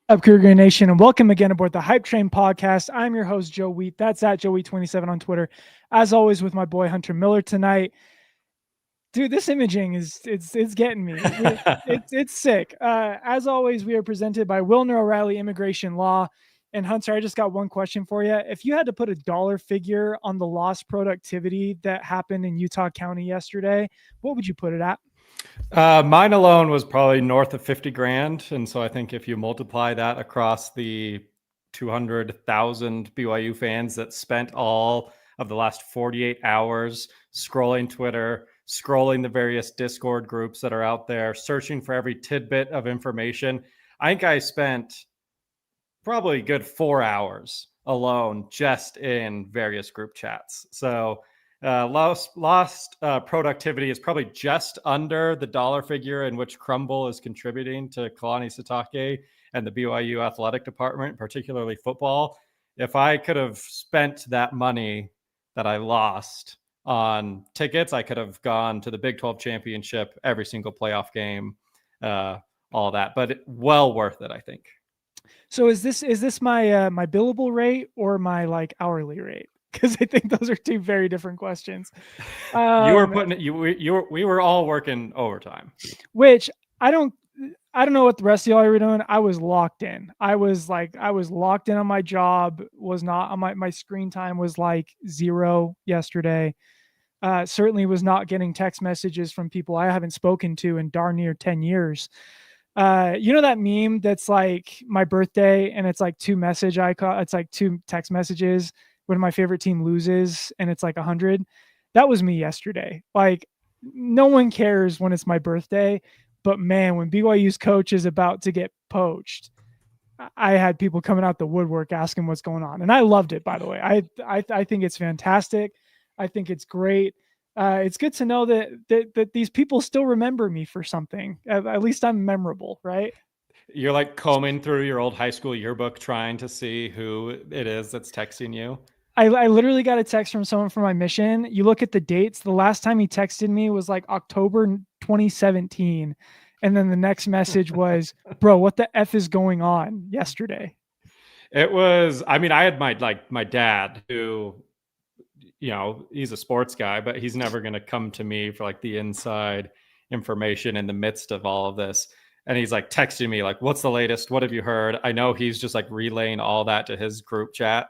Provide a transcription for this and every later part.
Up, Cougar Nation, and welcome again aboard the Hype Train podcast. I'm your host, Joe Wheat. That's at Joe Wheat27 on Twitter. As always, with my boy Hunter Miller tonight. Dude, this imaging it's getting me. It's sick. As always, we are presented by Wilner O'Reilly Immigration Law. And Hunter, I just got one question for you. If you had to put a dollar figure on the lost productivity that happened in Utah County yesterday, what would you put it at? Mine alone was probably north of 50 grand. And so I think if you multiply that across the 200,000 BYU fans that spent all of the last 48 hours scrolling Twitter, scrolling the various Discord groups that are out there, searching for every tidbit of information, I think I spent probably a good 4 hours alone just in various group chats. So lost productivity is probably just under the dollar figure in which Crumble is contributing to Kalani Sitake and the BYU athletic department, particularly football. If I could have spent that money that I lost on tickets, I could have gone to the Big 12 championship, every single playoff game, all that. But well worth it, I think. So is this my my billable rate or my like hourly rate? Because I think those are two very different questions. You were putting we were all working overtime, which I don't know what the rest of y'all were doing. I was locked in. I was locked in on my job. Was not on my screen time was like 0 yesterday. Certainly was not getting text messages from people I haven't spoken to in darn near 10 years. You know that meme that's like my birthday and it's like it's like two text messages when my favorite team loses and it's like 100. That was me yesterday. Like no one cares when it's my birthday, but man, when BYU's coach is about to get poached, I had people coming out the woodwork asking what's going on. And I loved it, by the way. I think it's fantastic. I think it's great. It's good to know that these people still remember me for something. At least I'm memorable, right? You're like combing through your old high school yearbook trying to see who it is that's texting you. I literally got a text from someone from my mission. You look at the dates. The last time he texted me was like October 2017. And then the next message was, bro, what the F is going on yesterday? It was, I mean, I had my dad who, you know, he's a sports guy, but he's never going to come to me for like the inside information in the midst of all of this. And he's like texting me like, what's the latest? What have you heard? I know he's just like relaying all that to his group chat.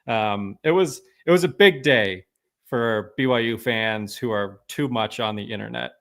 It was a big day for BYU fans who are too much on the internet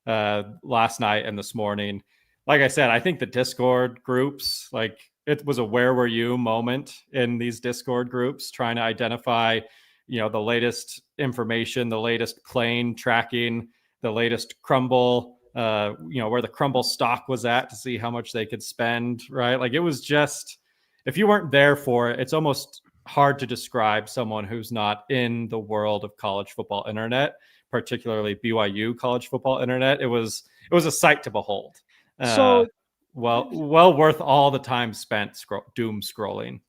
last night and this morning. Like I said, I think the Discord groups, like it was a where were you moment in these Discord groups, trying to identify, you know, the latest information, the latest plane tracking, the latest Crumble, you know, where the Crumble stock was at to see how much they could spend, right? Like it was just, if you weren't there for it, it's almost hard to describe someone who's not in the world of college football internet, particularly BYU college football internet. It was a sight to behold. So well worth all the time spent doom scrolling.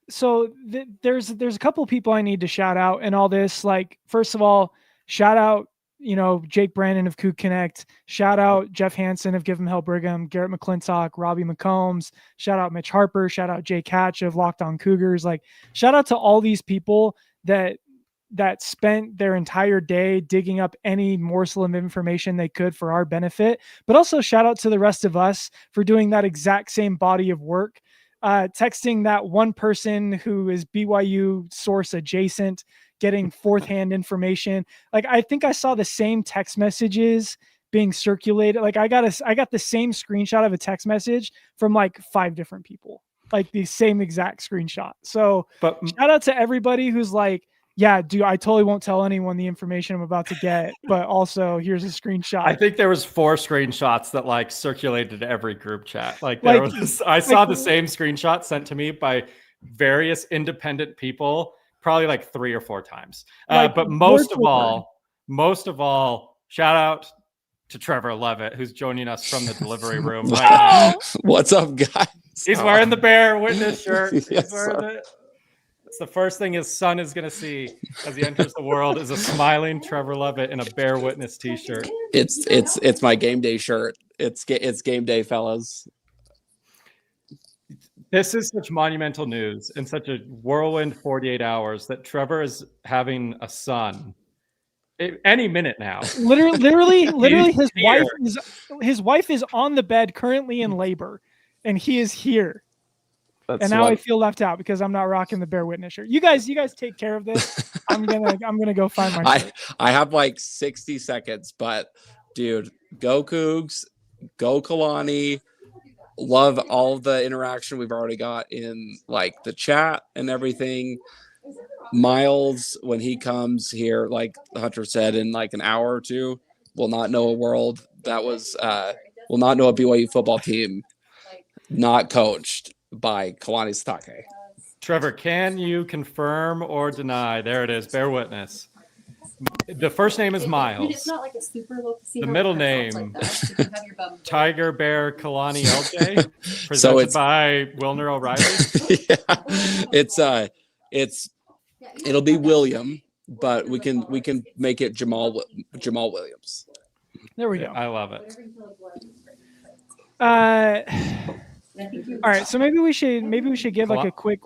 So there's a couple of people I need to shout out in all this. Like, first of all, shout out, you know, Jake Brandon of Coug Connect. Shout out Jeff Hansen of Give 'em Hell Brigham, Garrett McClintock, Robbie McCombs. Shout out Mitch Harper. Shout out Jake Hatch of Locked On Cougars. Like, shout out to all these people that spent their entire day digging up any morsel of information they could for our benefit. But also shout out to the rest of us for doing that exact same body of work. Texting that one person who is BYU source adjacent, getting fourth hand information. Like, I think I saw the same text messages being circulated. Like I got the same screenshot of a text message from like 5 different people, like the same exact screenshot. So shout out to everybody who's like, yeah, dude, I totally won't tell anyone the information I'm about to get, but also here's a screenshot. I think there was 4 screenshots that like circulated every group chat. Like there was, I saw the same screenshot sent to me by various independent people, probably like 3 or 4 times. But most of all, shout out to Trevor Levitt, who's joining us from the delivery room right now. What's up, guys? He's wearing the Bear Witness shirt. Yes, It's the first thing his son is going to see as he enters the world is a smiling Trevor Levitt in a Bear Witness t-shirt. It's my game day shirt. It's game day, fellas. This is such monumental news in such a whirlwind 48 hours that Trevor is having a son any minute now. Literally, his here. wife is on the bed currently in labor, and he is here. That's and now I feel left out because I'm not rocking the Bear Witness shirt. You guys take care of this. I'm gonna go find my shirt. I have like 60 seconds, but dude, go Cougs, go Kalani. Love all the interaction we've already got in like the chat and everything. Miles, when he comes here, like Hunter said, in like an hour or two, will not know a world that was will not know a BYU football team not coached by Kalani Sitake. Trevor, can you confirm or deny? There it is. Bear witness. The first name is Miles. It's not like a super low the middle name, Tiger Bear Kalani LJ, presented by Wilner O'Reilly. Yeah, it'll be William, but we can make it Jamal Williams. There we go. I love it. All right, so maybe we should give like a quick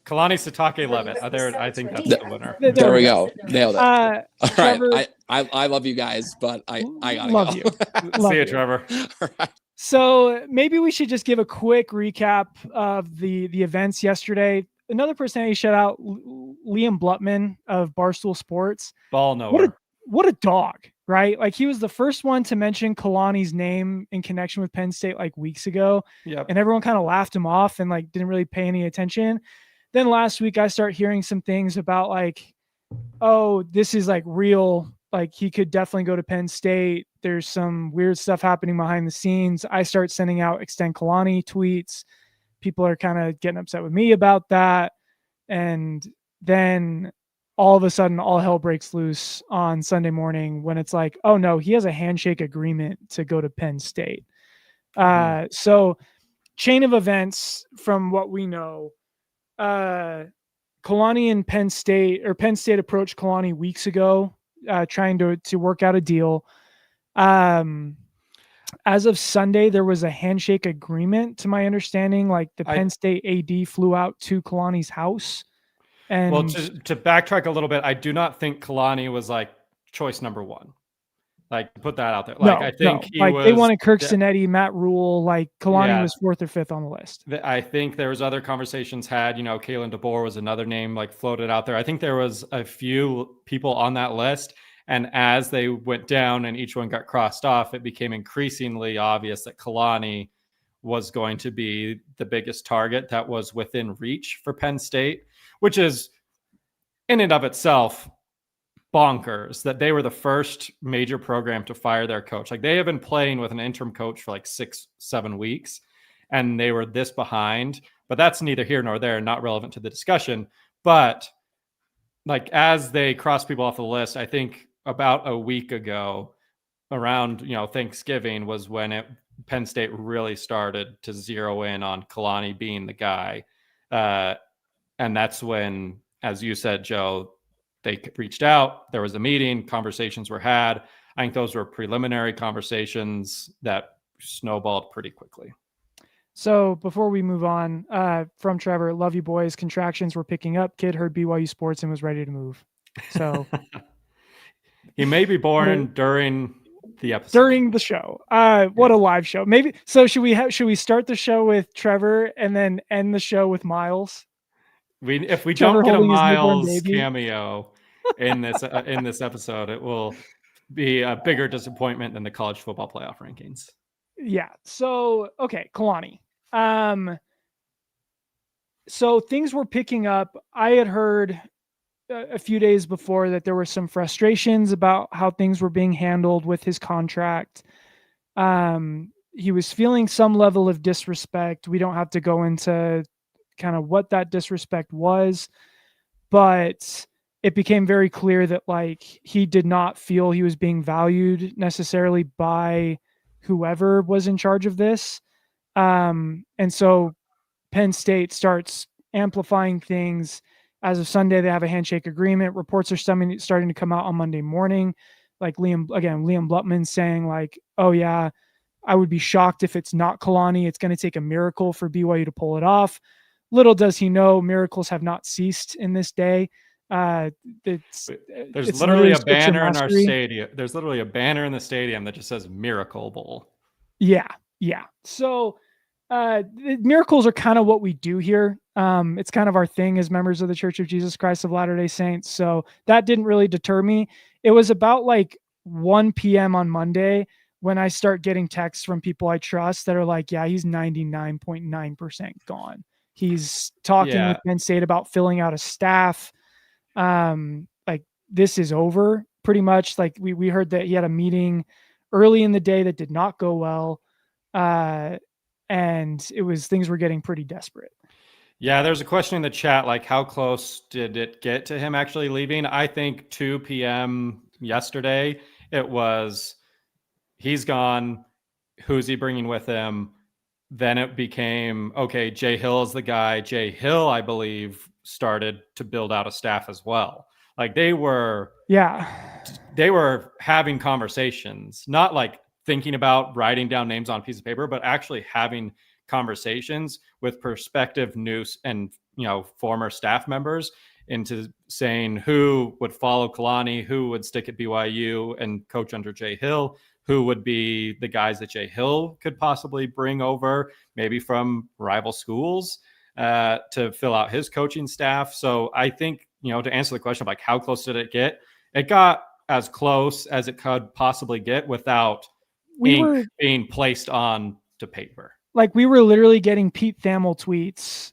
Kalani Sitake Levitt. I think that's the winner. There we go. Nailed it. All Trevor, right. I love you guys, but I gotta love go. you. See you, Trevor. All right. So maybe we should just give a quick recap of the events yesterday. Another personality shout out, Liam Blutman of Barstool Sports. Ball nowhere. What a dog, right? Like he was the first one to mention Kalani's name in connection with Penn State like weeks ago. Yep. And everyone kind of laughed him off and like didn't really pay any attention. Then last week I start hearing some things about like, oh, this is like real. Like he could definitely go to Penn State. There's some weird stuff happening behind the scenes. I start sending out extend Kalani tweets. People are kind of getting upset with me about that. And then all of a sudden, all hell breaks loose on Sunday morning when it's like, oh no, he has a handshake agreement to go to Penn State. So chain of events from what we know, Kalani and Penn State approached Kalani weeks ago, trying to work out a deal. As of Sunday, there was a handshake agreement, to my understanding. Like the Penn State AD flew out to Kalani's house. And well, to backtrack a little bit, I do not think Kalani was like choice number one. Like put that out there. Like I think he was. They wanted Kirk Cinetti, Matt Rule. Like Kalani was 4th or 5th on the list. I think there was other conversations had. Kalen DeBoer was another name like floated out there. I think there was a few people on that list. And as they went down and each one got crossed off, it became increasingly obvious that Kalani was going to be the biggest target that was within reach for Penn State, which is in and of itself bonkers that they were the first major program to fire their coach. Like they have been playing with an interim coach for like 6-7 weeks and they were this behind, but that's neither here nor there, not relevant to the discussion. But like, as they cross people off the list, I think about a week ago around, Thanksgiving was when Penn State really started to zero in on Kalani being the guy. And that's when, as you said, Joe, they reached out. There was a meeting, conversations were had. I think those were preliminary conversations that snowballed pretty quickly. So before we move on, from Trevor, love you boys. Contractions were picking up. Kid heard BYU sports and was ready to move. So he may be born during the episode. During the show. What a live show. Maybe so should we start the show with Trevor and then end the show with Miles? If we don't get a Miles cameo in this episode, it will be a bigger disappointment than the college football playoff rankings. Yeah. So, okay, Kalani. So things were picking up. I had heard a few days before that there were some frustrations about how things were being handled with his contract. He was feeling some level of disrespect. We don't have to go into kind of what that disrespect was, but it became very clear that like he did not feel he was being valued necessarily by whoever was in charge of this. And so Penn State starts amplifying things. As of Sunday, they have a handshake agreement. Reports are starting to come out on Monday morning. Like Liam Blutman saying like, oh yeah, I would be shocked if it's not Kalani. It's going to take a miracle for BYU to pull it off. Little does he know, miracles have not ceased in this day. There's literally a banner in our stadium. There's literally a banner in the stadium that just says Miracle Bowl. Yeah. So miracles are kind of what we do here. It's kind of our thing as members of the Church of Jesus Christ of Latter-day Saints. So that didn't really deter me. It was about like 1 p.m. on Monday when I start getting texts from people I trust that are like, yeah, he's 99.9% gone. He's talking with Penn State about filling out a staff. Like this is over pretty much. Like we heard that he had a meeting early in the day that did not go well. And things were getting pretty desperate. Yeah, there's a question in the chat, like how close did it get to him actually leaving? I think 2 p.m. yesterday, it was, he's gone. Who's he bringing with him? Then it became, okay, Jay Hill is the guy. Jay Hill, I believe, started to build out a staff as well. Like they were having conversations, not like thinking about writing down names on a piece of paper, but actually having conversations with prospective new and former staff members into saying who would follow Kalani, who would stick at BYU and coach under Jay Hill, who would be the guys that Jay Hill could possibly bring over, maybe from rival schools, to fill out his coaching staff. So I think, to answer the question of like how close did it get? It got as close as it could possibly get without ink being placed on to paper. Like we were literally getting Pete Thamel tweets.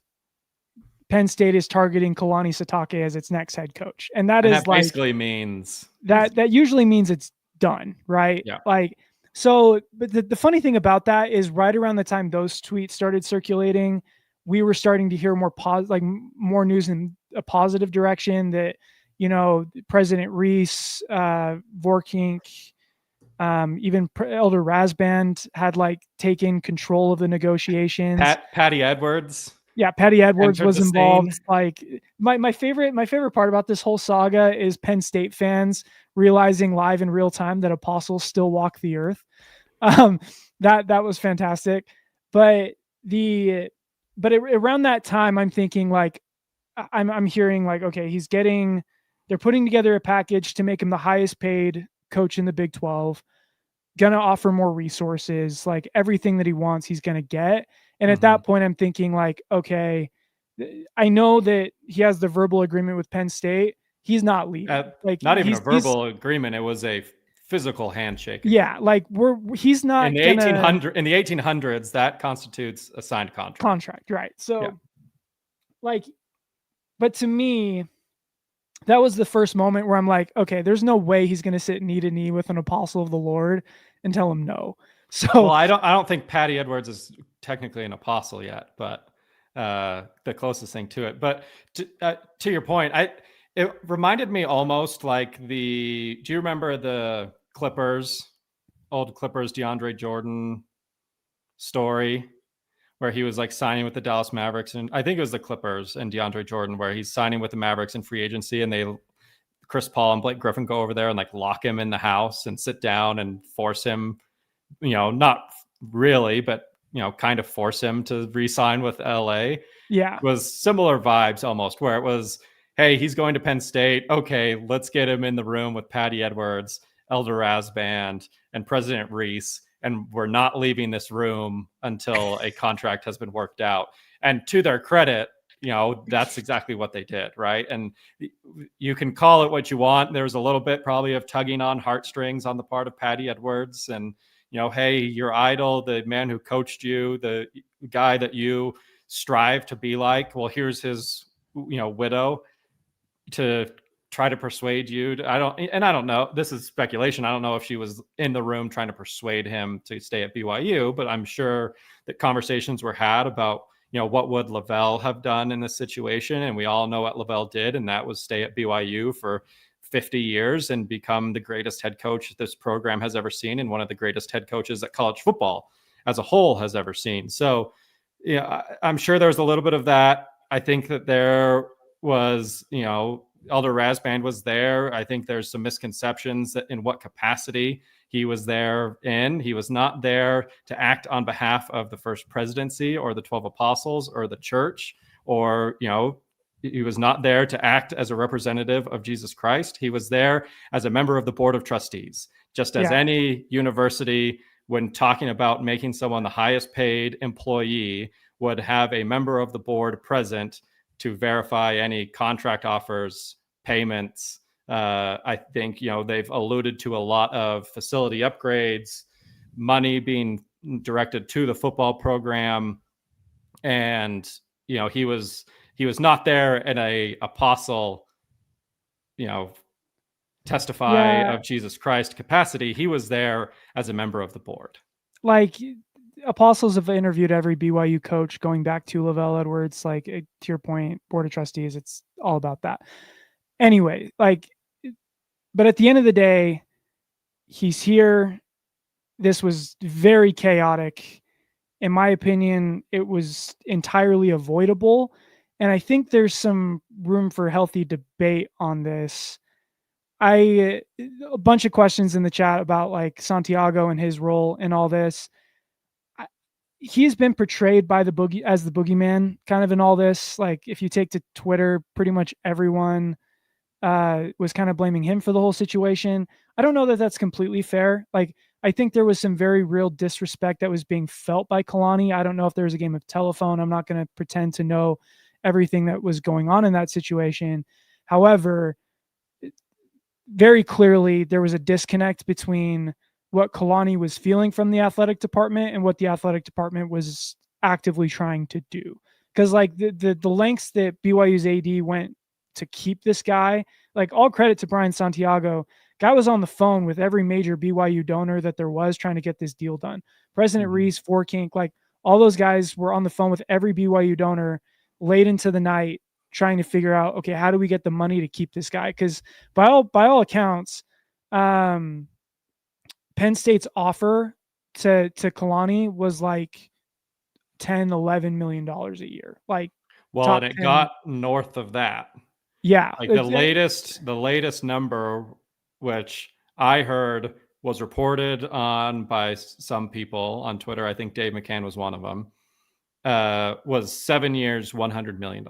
Penn State is targeting Kalani Sitake as its next head coach. And that basically means that usually means it's done, right? Yeah. Like, so, but the funny thing about that is right around the time those tweets started circulating, we were starting to hear more news in a positive direction that, President Reese, Vorkink, even Elder Rasband had taken control of the negotiations. Patty Edwards. Yeah, Patty Edwards was involved. Like my favorite part about this whole saga is Penn State fans realizing live in real time that apostles still walk the earth. That was fantastic. But around that time, I'm thinking I'm hearing okay, they're putting together a package to make him the highest paid coach in the Big 12, gonna offer more resources, like everything that he wants, he's gonna get. And at that point, I'm thinking okay, I know that he has the verbal agreement with Penn State. He's not leaving. Not even a verbal agreement. It was a physical handshake. Yeah. He's not in the 1800s, that constitutes a signed contract. Right. So but to me, that was the first moment where I'm like, okay, there's no way he's going to sit knee to knee with an apostle of the Lord and tell him no. So I don't think Patty Edwards is technically an apostle yet, but the closest thing to it. But to your point, it reminded me almost like do you remember the old Clippers DeAndre Jordan story where he was signing with the Dallas Mavericks, and I think it was the Clippers and DeAndre Jordan, where he's signing with the Mavericks in free agency, and Chris Paul and Blake Griffin go over there and lock him in the house and sit down and force him, not really, but kind of force him to re-sign with LA. Yeah. It was similar vibes almost, where it was, hey, he's going to Penn State. Okay, let's get him in the room with Patty Edwards, Elder Rasband, and President Reese, and we're not leaving this room until a contract has been worked out. And to their credit, that's exactly what they did, right? And you can call it what you want. There was a little bit probably of tugging on heartstrings on the part of Patty Edwards, and hey, your idol, the man who coached you, the guy that you strive to be like, well, here's his widow to try to persuade you. I don't know. This is speculation. I don't know if she was in the room trying to persuade him to stay at BYU, but I'm sure that conversations were had about, what would Lavelle have done in this situation? And we all know what Lavelle did, and that was stay at BYU for 50 years and become the greatest head coach this program has ever seen, and one of the greatest head coaches that college football as a whole has ever seen. So, I'm sure there was a little bit of that. I think that there was, Elder Rasband was there. I think there's some misconceptions that in what capacity he was there in. He was not there to act on behalf of the First Presidency or the 12 Apostles or the church, or, he was not there to act as a representative of Jesus Christ. He was there as a member of the Board of Trustees, just as any university, when talking about making someone the highest paid employee, would have a member of the board present to verify any contract offers, payments. I think, they've alluded to a lot of facility upgrades, money being directed to the football program. And, he was not there in a apostle, testify of Jesus Christ capacity. He was there as a member of the board. Like, apostles have interviewed every BYU coach going back to Lavelle Edwards. Like, to your point, Board of Trustees, it's all about that. Anyway, but at the end of the day, he's here. This was very chaotic. In my opinion, it was entirely avoidable. And I think there's some room for healthy debate on this. A bunch of questions in the chat about like Santiago and his role in all this. He's been portrayed by as the boogeyman kind of in all this. Like, if you take to Twitter, pretty much everyone was kind of blaming him for the whole situation. I don't know that that's completely fair. Like, I think there was some very real disrespect that was being felt by Kalani. I don't know if there was a game of telephone. I'm not going to pretend to know everything that was going on in that situation. However, very clearly there was a disconnect between what Kalani was feeling from the athletic department and what the athletic department was actively trying to do. Because like the lengths that BYU's AD went to keep this guy, like, all credit to Brian Santiago. Guy was on the phone with every major BYU donor that there was trying to get this deal done. President Reese, Forkink, like, all those guys were on the phone with every BYU donor late into the night trying to figure out, okay, how do we get the money to keep this guy? Because by all accounts, Penn State's offer to Kalani was like $10-11 million a year. Like, well, and it 10. Got north of that. Yeah. Like the latest number, which I heard was reported on by some people on Twitter, I think Dave McCann was one of them, was 7 years, $100 million.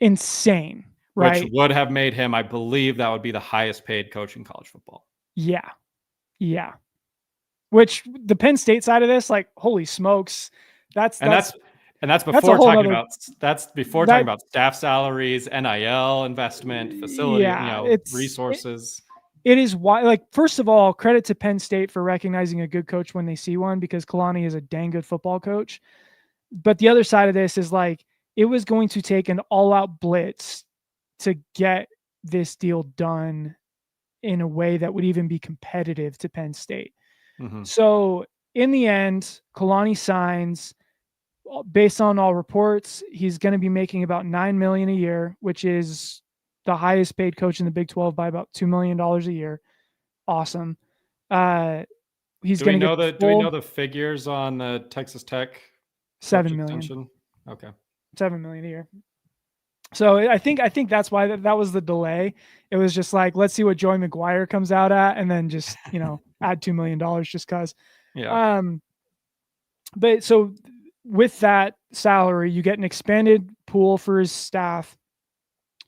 Insane, right? Which would have made him, I believe that would be the highest paid coach in college football. Yeah. Yeah. Which the Penn State side of this, like, holy smokes. That's before talking about staff salaries, NIL investment, facility, resources. It is why, like, first of all, credit to Penn State for recognizing a good coach when they see one, because Kalani is a dang good football coach. But the other side of this is, like, it was going to take an all-out blitz to get this deal done in a way that would even be competitive to Penn State. Mm-hmm. So in the end, Kalani signs. Based on all reports, he's going to be making about $9 million a year, which is the highest paid coach in the Big 12 by about $2 million a year. Awesome. He's going to get do we know the figures on the Texas Tech? $7 million. Extension? Okay. $7 million a year. So I think that's why that was the delay. It was just like, let's see what Joey McGuire comes out at, and then just, add $2 million just cause. Yeah. But so with that salary, you get an expanded pool for his staff.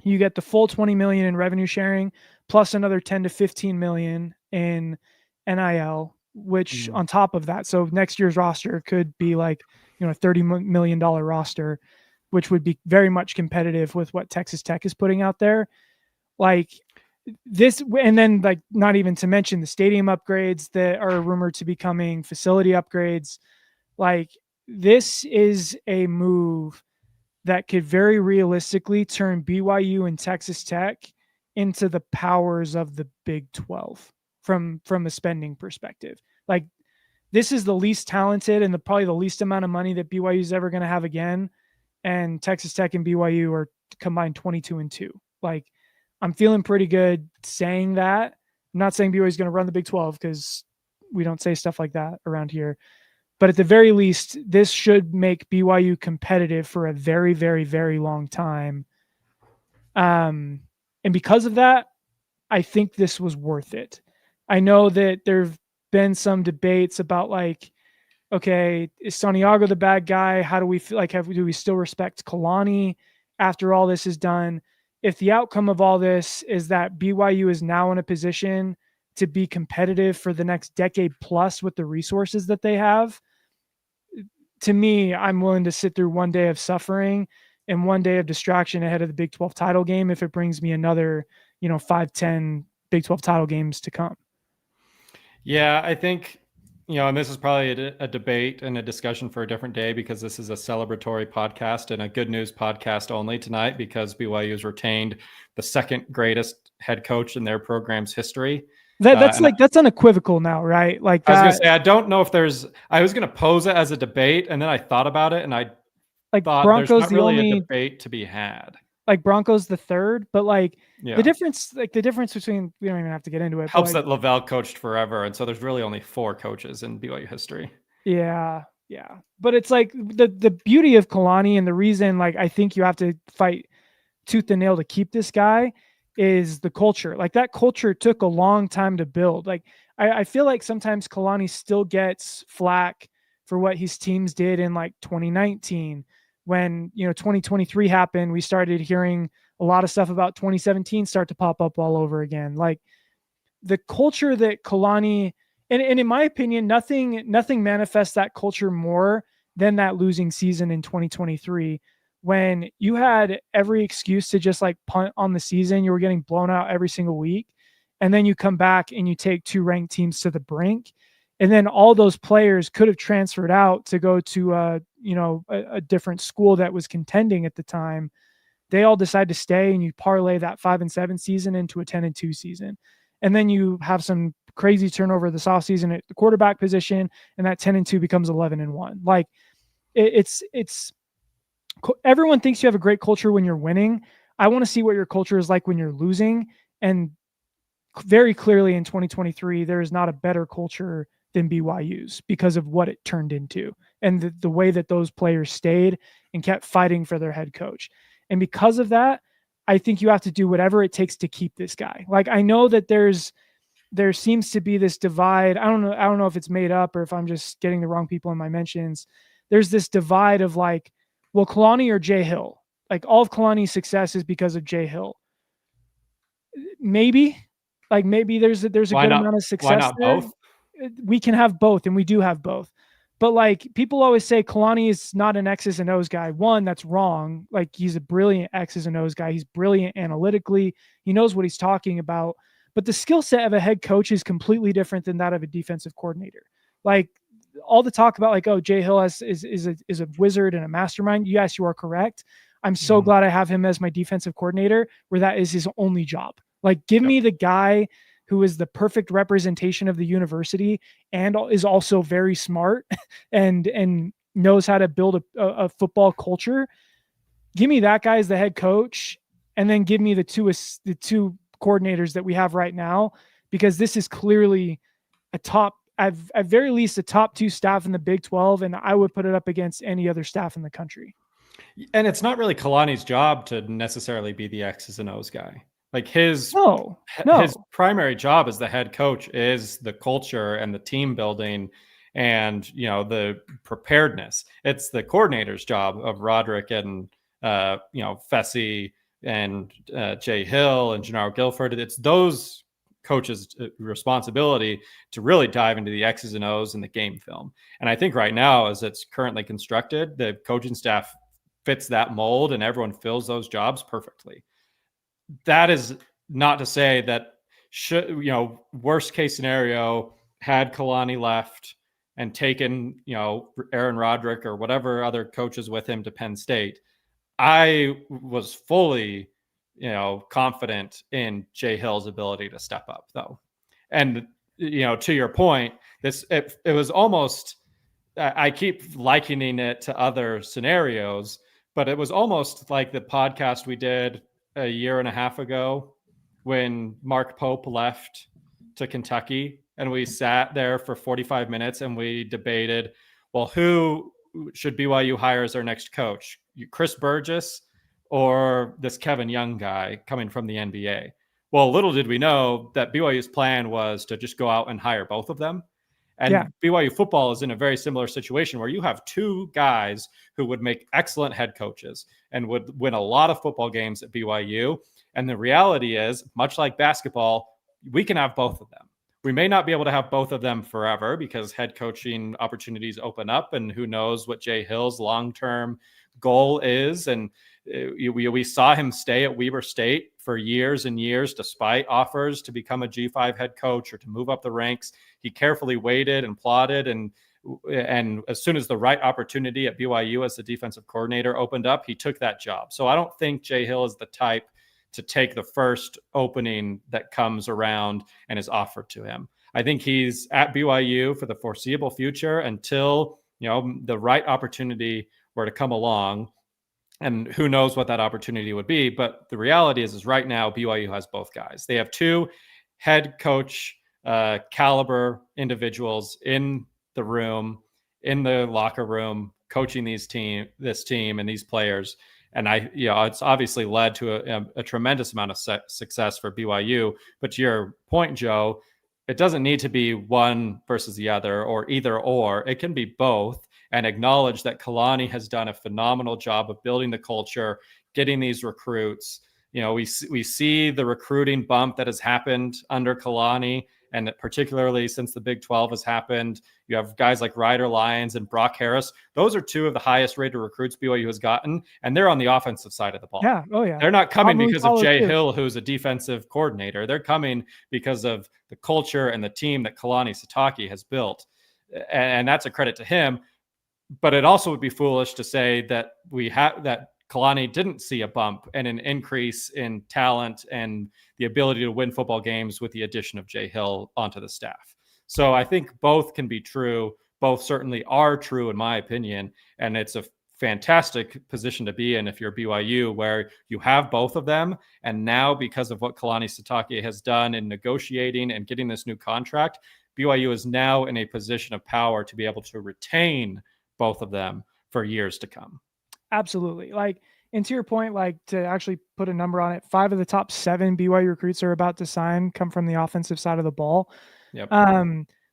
You get the full $20 million in revenue sharing, plus another $10 to $15 million in NIL, which on top of that, so next year's roster could be like, a $30 million roster, which would be very much competitive with what Texas Tech is putting out there. Like this, and then, like, not even to mention the stadium upgrades that are rumored to be coming, facility upgrades. Like, this is a move that could very realistically turn BYU and Texas Tech into the powers of the Big 12 from a spending perspective. Like, this is the least talented and probably the least amount of money that BYU is ever going to have again. And Texas Tech and BYU are combined 22-2. Like, I'm feeling pretty good saying that. I'm not saying BYU is going to run the Big 12, because we don't say stuff like that around here. But at the very least, this should make BYU competitive for a very, very, very long time. And because of that, I think this was worth it. I know that there've been some debates about like, okay, is Santiago the bad guy? How do we feel like, do we still respect Kalani after all this is done? If the outcome of all this is that BYU is now in a position to be competitive for the next decade plus with the resources that they have, to me, I'm willing to sit through one day of suffering and one day of distraction ahead of the Big 12 title game if it brings me another, 5-10 Big 12 title games to come. Yeah, I think, and this is probably a debate and a discussion for a different day, because this is a celebratory podcast and a good news podcast only tonight, because BYU has retained the second greatest head coach in their program's history. That's unequivocal now, right? Like that, I was going to say, I don't know if I was going to pose it as a debate, and then I thought about it, and I thought Broncos there's not really a debate to be had. Like Broncos the third, but the difference between, we don't even have to get into it. Helps that Lavelle coached forever, and so there's really only 4 coaches in BYU history. Yeah. But it's like the beauty of Kalani, and the reason I think you have to fight tooth and nail to keep this guy is the culture. Like that culture took a long time to build. Like I feel like sometimes Kalani still gets flack for what his teams did in 2019. When 2023 happened, we started hearing a lot of stuff about 2017 start to pop up all over again. Like the culture that Kalani, and in my opinion, nothing manifests that culture more than that losing season in 2023, when you had every excuse to just punt on the season. You were getting blown out every single week, and then you come back and you take 2 ranked teams to the brink. And then all those players could have transferred out to go to a different school that was contending at the time. They all decide to stay, and you parlay that 5-7 season into a 10-2 season. And then you have some crazy turnover this offseason at the quarterback position, and that 10-2 becomes 11-1. Like it's everyone thinks you have a great culture when you're winning. I want to see what your culture is like when you're losing. And very clearly in 2023, there is not a better culture than BYU's because of what it turned into, and the way that those players stayed and kept fighting for their head coach. And because of that, I think you have to do whatever it takes to keep this guy. I know that there seems to be this divide. I don't know if it's made up or if I'm just getting the wrong people in my mentions. There's this divide of well, Kalani or Jay Hill. All of Kalani's success is because of Jay Hill. Maybe there's a good amount of success. Why not there. Both? We can have both, and we do have both. But people always say Kalani is not an X's and O's guy. One, that's wrong. He's a brilliant X's and O's guy. He's brilliant analytically. He knows what he's talking about. But the skill set of a head coach is completely different than that of a defensive coordinator. All the talk about Jay Hill is a wizard and a mastermind. Yes, you are correct. I'm so glad I have him as my defensive coordinator, where that is his only job. Give me the guy who is the perfect representation of the university and is also very smart and knows how to build a football culture. Give me that guy as the head coach, and then give me the two coordinators that we have right now, because this is clearly a top, at very least, a top 2 staff in the Big 12, and I would put it up against any other staff in the country. And it's not really Kalani's job to necessarily be the X's and O's guy. His primary job as the head coach is the culture and the team building and, the preparedness. It's the coordinator's job of Roderick and, Fessy and Jay Hill and Gennaro Guilford. It's those coaches' responsibility to really dive into the X's and O's and the game film. And I think right now, as it's currently constructed, the coaching staff fits that mold and everyone fills those jobs perfectly. That is not to say that worst case scenario, had Kalani left and taken, Aaron Roderick or whatever other coaches with him to Penn State, I was fully, confident in Jay Hill's ability to step up though. And, to your point, it was almost, I keep likening it to other scenarios, but it was almost like the podcast we did a year and a half ago when Mark Pope left to Kentucky, and we sat there for 45 minutes and we debated, well, who should BYU hire as their next coach? Chris Burgess or this Kevin Young guy coming from the NBA? Well, little did we know that BYU's plan was to just go out and hire both of them. And BYU football is in a very similar situation where you have two guys who would make excellent head coaches and would win a lot of football games at BYU. And the reality is, much like basketball, we can have both of them. We may not be able to have both of them forever because head coaching opportunities open up, and who knows what Jay Hill's long-term goal is. And we saw him stay at Weber State for years and years, despite offers to become a G5 head coach or to move up the ranks. He carefully waited and plotted, and as soon as the right opportunity at BYU as the defensive coordinator opened up, he took that job. So I don't think Jay Hill is the type to take the first opening that comes around and is offered to him. I think he's at BYU for the foreseeable future until, the right opportunity were to come along. And who knows what that opportunity would be. But the reality is right now, BYU has both guys. They have two head coach caliber individuals in the room, in the locker room, coaching this team and these players. And it's obviously led to a tremendous amount of success for BYU. But to your point, Joe, it doesn't need to be one versus the other or either or. It can be both, and acknowledge that Kalani has done a phenomenal job of building the culture, getting these recruits. We see the recruiting bump that has happened under Kalani, and particularly since the Big 12 has happened. You have guys like Ryder Lyons and Brock Harris. Those are two of the highest rated recruits BYU has gotten, and they're on the offensive side of the ball. Yeah. Oh, yeah. They're not coming because of Jay Hill, who's a defensive coordinator. They're coming because of the culture and the team that Kalani Sitake has built. And that's a credit to him. But it also would be foolish to say that that Kalani didn't see a bump and an increase in talent and the ability to win football games with the addition of Jay Hill onto the staff. So I think both can be true. Both certainly are true, in my opinion. And it's a fantastic position to be in if you're BYU, where you have both of them. And now, because of what Kalani Sitake has done in negotiating and getting this new contract, BYU is now in a position of power to be able to retain both of them for years to come. Absolutely. And to your point, to actually put a number on it, 5 of the top 7 BYU recruits are about to sign come from the offensive side of the ball. Yep.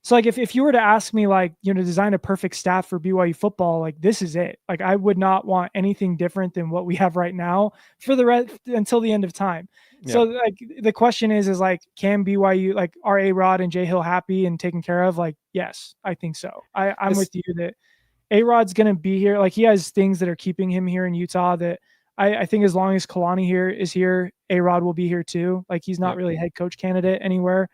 So if you were to ask me, to design a perfect staff for BYU football, this is it. I would not want anything different than what we have right now for the rest until the end of time. Yep. So the question is can BYU, are A-Rod and Jay Hill happy and taken care of? Yes, I think so. I'm with you that A-Rod's going to be here. He has things that are keeping him here in Utah that I think as long as Kalani is here, A-Rod will be here too. He's not really a head coach candidate anywhere.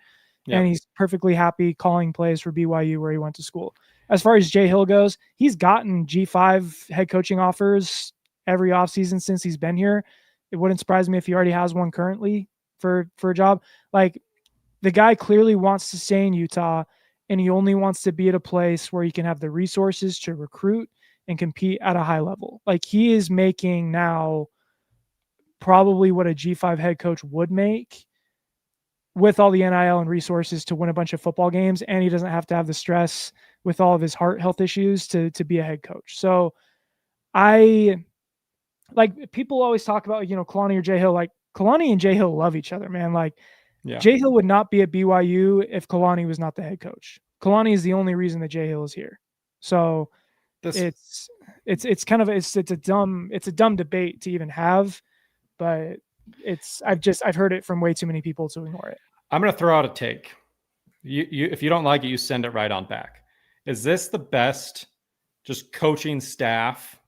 Yep. And he's perfectly happy calling plays for BYU where he went to school. As far as Jay Hill goes, he's gotten G5 head coaching offers every offseason since he's been here. It wouldn't surprise me if he already has one currently for a job. The guy clearly wants to stay in Utah, and he only wants to be at a place where he can have the resources to recruit and compete at a high level. He is making now probably what a G5 head coach would make with all the NIL and resources to win a bunch of football games. And he doesn't have to have the stress with all of his heart health issues to be a head coach. So people always talk about, Kalani or Jay Hill. Kalani and Jay Hill love each other, man. Jay Hill would not be at BYU if Kalani was not the head coach. Kalani is the only reason that Jay Hill is here. So it's a dumb debate to even have, but I've heard it from way too many people to ignore it. I'm going to throw out a take. You if you don't like it, you send it right on back. Is this the best just coaching staff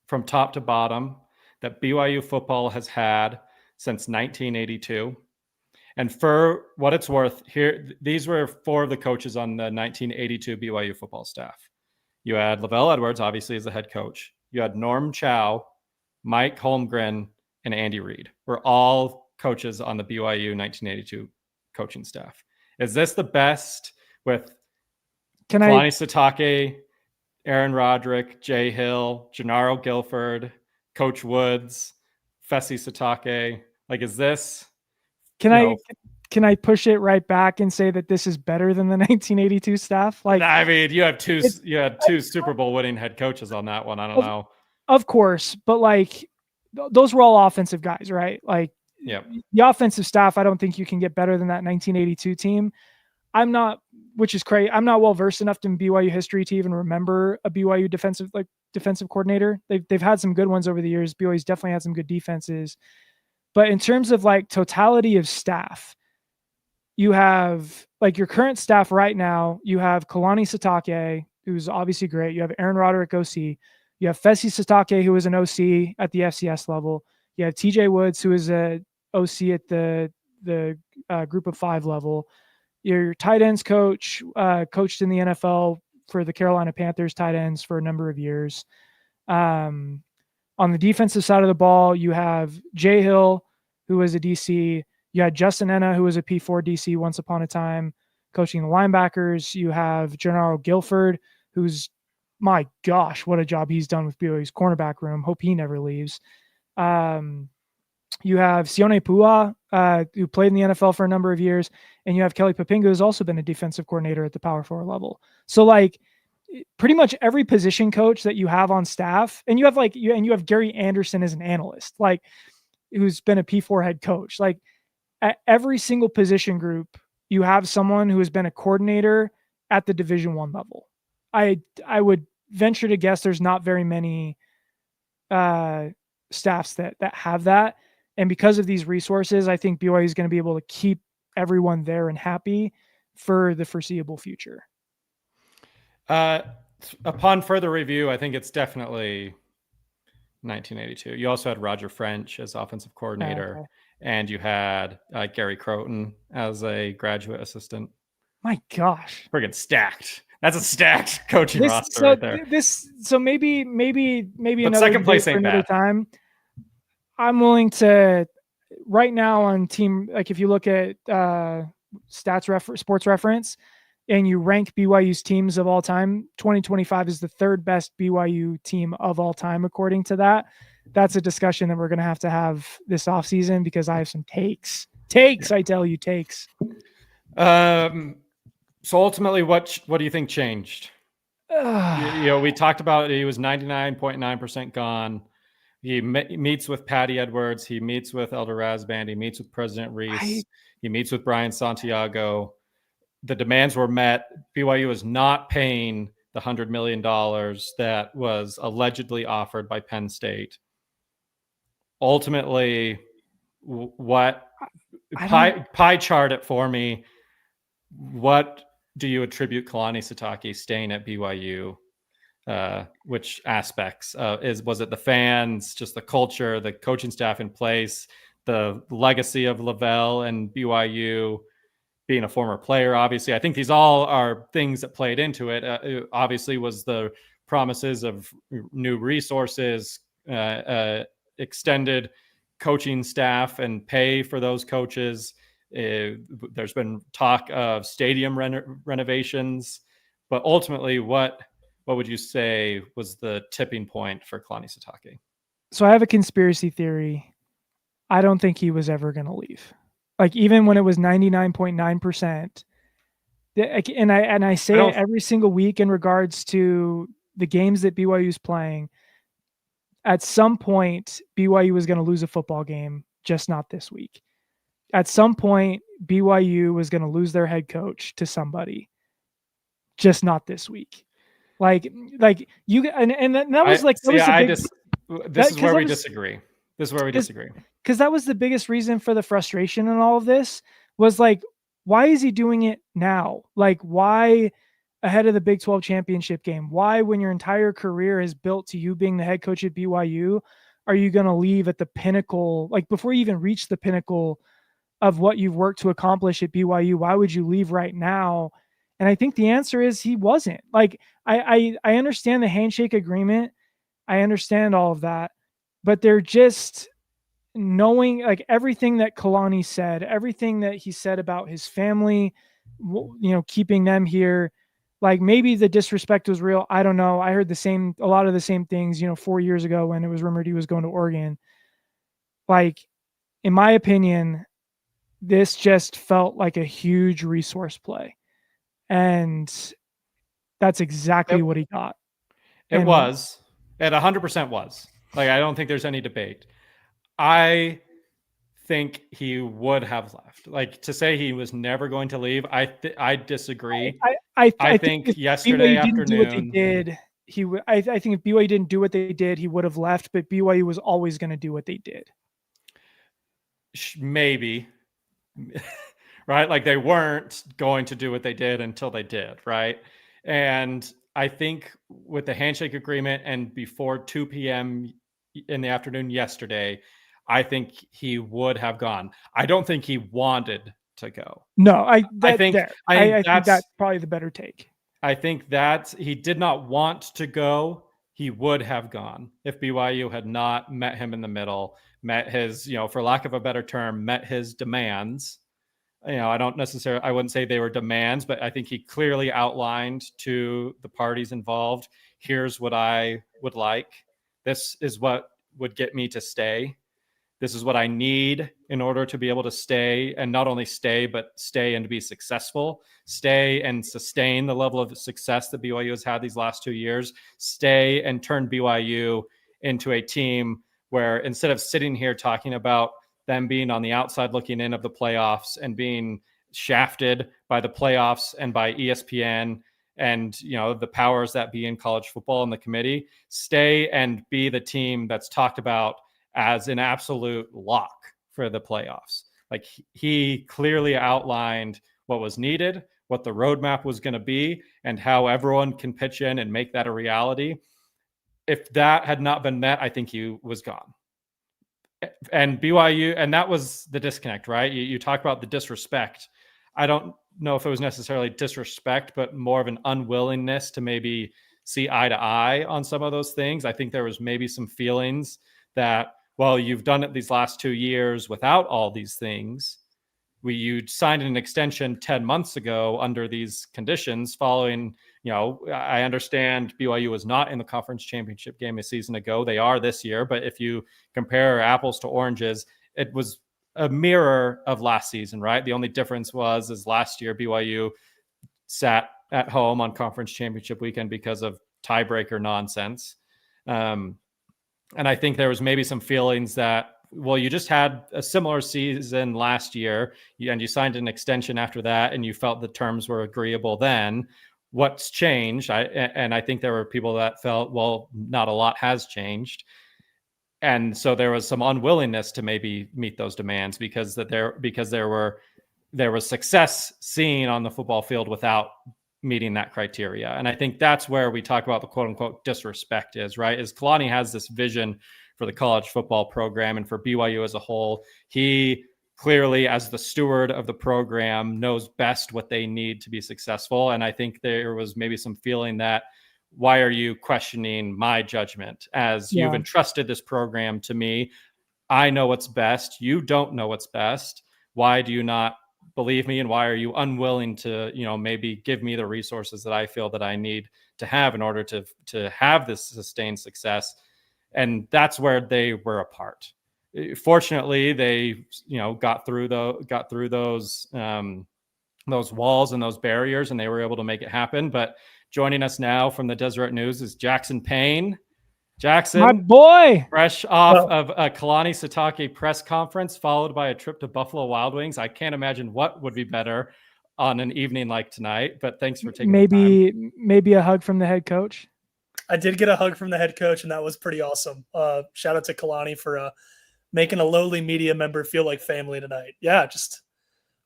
from top to bottom that BYU football has had since 1982? And for what it's worth, these were 4 of the coaches on the 1982 BYU football staff. You had Lavelle Edwards, obviously, as the head coach. You had Norm Chow, Mike Holmgren, and Andy Reid. Were all coaches on the BYU 1982 coaching staff. Is this the best with Kalani Sitake, Aaron Roderick, Jay Hill, Gennaro Guilford, Coach Woods, Fesi Sitake? Is this... Can I push it right back and say that this is better than the 1982 staff? You had two Super Bowl winning head coaches on that one. I don't know. Of course, but those were all offensive guys, right? Like Yeah. the offensive staff, I don't think you can get better than that 1982 team. I'm not, which is crazy. I'm not well versed enough in BYU history to even remember a BYU defensive coordinator. They've had some good ones over the years. BYU's definitely had some good defenses, but in terms of like totality of staff, you have like your current staff right now. You have Kalani Sitake, who's obviously great. You have Aaron Roderick, OC. You have Fesi Sitake, who is an OC at the FCS level. You have TJ Woods, who is a OC at the group of 5 level. Your tight ends coach, coached in the NFL for the Carolina Panthers tight ends for a number of years. On the defensive side of the ball, you have Jay Hill, who was a DC. You had Justin Enna, who was a P4 DC once upon a time, coaching the linebackers. You have Gennaro Guilford, who's, my gosh, what a job he's done with BYU's cornerback room. Hope he never leaves. You have Sione Pua, who played in the NFL for a number of years, and you have Kelly Papinga, who's also been a defensive coordinator at the Power 4 level. So, like, pretty much every position coach that you have on staff, and you have Gary Anderson as an analyst, like, who's been a P4 head coach. Like, at every single position group, you have someone who has been a coordinator at the Division I level. I would venture to guess there's not very many staffs that have that. And because of these resources, I think BYU is going to be able to keep everyone there and happy for the foreseeable future. Upon further review, I think it's definitely 1982. You also had Roger French as offensive coordinator, and you had Gary Croton as a graduate assistant. My gosh, friggin' stacked. That's a stacked coaching roster right there. Maybe but another second place ain't another bad. time. I'm willing to right now on team, like if you look at sports reference and you rank BYU's teams of all time, 2025 is the 3rd best BYU team of all time according to that. That's a discussion that we're going to have this offseason because I have some takes. I tell you, takes. So ultimately, what do you think changed? We talked about he was 99.9% gone. He meets with Patty Edwards. He meets with Elder Razband. He meets with President Reese. He meets with Brian Santiago. The demands were met. BYU is not paying the $100 million that was allegedly offered by Penn State. Ultimately, what pie chart it for me? What do you attribute Kalani Sitake staying at BYU? Which aspects? Was it the fans, just the culture, the coaching staff in place, the legacy of Lavelle and BYU, being a former player? Obviously, I think these all are things that played into it. It obviously was the promises of new resources, extended coaching staff and pay for those coaches. There's been talk of stadium renovations, but ultimately, what would you say was the tipping point for Kalani Sitake? So I have a conspiracy theory. I don't think he was ever going to leave. Like, even when it was 99.9%, and I say it every single week in regards to the games that BYU is playing. At some point, BYU was going to lose a football game, just not this week. At some point, BYU was going to lose their head coach to somebody, just not this week. Like you, and that was this is where we disagree. Because that was the biggest reason for the frustration in all of this was like, why is he doing it now? Like, why ahead of the Big 12 championship game? Why, when your entire career is built to you being the head coach at BYU, are you going to leave at the pinnacle? Like, before you even reach the pinnacle of what you've worked to accomplish at BYU, why would you leave right now? And I think the answer is he wasn't. Like, I understand the handshake agreement. I understand all of that, but they're just knowing, like, everything that Kalani said, everything that he said about his family, keeping them here. Like, maybe the disrespect was real. I don't know. I heard a lot of the same things, 4 years ago when it was rumored he was going to Oregon. Like, in my opinion, this just felt like a huge resource play. And that's exactly what he got. It 100% was. Like, I don't think there's any debate. I think he would have left. Like, to say he was never going to leave, I disagree. I think if yesterday BYU didn't do what they afternoon, did, he would. I think if BYU didn't do what they did, he would have left. But BYU was always going to do what they did. maybe, right? Like, they weren't going to do what they did until they did, right? And I think with the handshake agreement and before 2 p.m. in the afternoon yesterday, I think he would have gone. I don't think he wanted to go. No, I think that's probably the better take. I think that he did not want to go. He would have gone if BYU had not met him in the middle, met his, for lack of a better term, met his demands. I wouldn't say they were demands, but I think he clearly outlined to the parties involved, here's what I would like. This is what would get me to stay. This is what I need in order to be able to stay, and not only stay, but stay and be successful, stay and sustain the level of success that BYU has had these last 2 years, stay and turn BYU into a team where, instead of sitting here talking about them being on the outside looking in of the playoffs and being shafted by the playoffs and by ESPN and the powers that be in college football and the committee, stay and be the team that's talked about as an absolute lock for the playoffs. Like, he clearly outlined what was needed, what the roadmap was going to be, and how everyone can pitch in and make that a reality. If that had not been met, I think he was gone. And BYU, and that was the disconnect, right? You talk about the disrespect. I don't know if it was necessarily disrespect, but more of an unwillingness to maybe see eye to eye on some of those things. I think there was maybe some feelings that, well, you've done it these last 2 years without all these things. You signed an extension 10 months ago under these conditions following, I understand BYU was not in the conference championship game a season ago. They are this year. But if you compare apples to oranges, it was a mirror of last season, right? The only difference is last year BYU sat at home on conference championship weekend because of tiebreaker nonsense. And I think there was maybe some feelings that, well, you just had a similar season last year and you signed an extension after that and you felt the terms were agreeable then. What's changed? I think there were people that felt, well, not a lot has changed. And so there was some unwillingness to maybe meet those demands because there was success seen on the football field without meeting that criteria. And I think that's where we talk about the quote unquote disrespect is, right? Is Kalani has this vision for the college football program and for BYU as a whole. He clearly, as the steward of the program, knows best what they need to be successful. And I think there was maybe some feeling that, why are you questioning my judgment as you've entrusted this program to me? I know what's best. You don't know what's best. Why do you not believe me, and why are you unwilling to maybe give me the resources that I feel that I need to have in order to have this sustained success? And that's where they were apart. Fortunately, they got through those walls and those barriers, and they were able to make it happen. But joining us now from the Deseret News is Jackson Payne. Jackson, my boy, fresh off of a Kalani Sitake press conference, followed by a trip to Buffalo Wild Wings. I can't imagine what would be better on an evening like tonight, but thanks for taking the time. Maybe a hug from the head coach. I did get a hug from the head coach, and that was pretty awesome. Shout out to Kalani for making a lowly media member feel like family tonight. Yeah,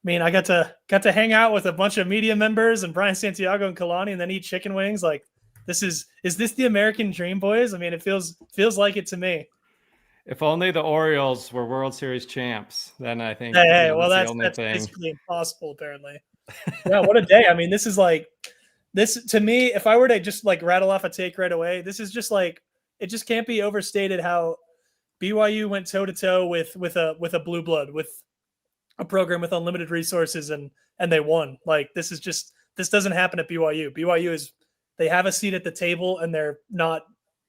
I got to hang out with a bunch of media members and Brian Santiago and Kalani, and then eat chicken wings. Like, is this the American dream, boys? I mean, it feels like it to me. If only the Orioles were World Series champs, then I think. That's basically impossible, apparently. Yeah, what a day! I mean, this to me. If I were to just rattle off a take right away, this is just it just can't be overstated how BYU went toe to toe with a blue blood, with a program with unlimited resources, and they won. This doesn't happen at BYU. BYU they have a seat at the table and they're not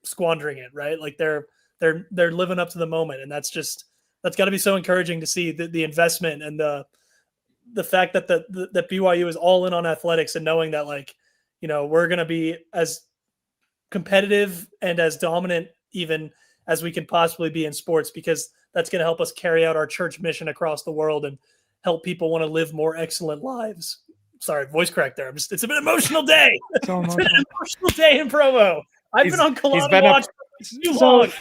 squandering it, right? They're living up to the moment. And that's got to be so encouraging to see the investment and the fact that that BYU is all in on athletics, and knowing that we're going to be as competitive and as dominant even as we can possibly be in sports, because that's going to help us carry out our church mission across the world and help people want to live more excellent lives. Sorry, voice crack there. It's been an emotional day. It's been an emotional day in promo. I've been on Kalani watch for too long.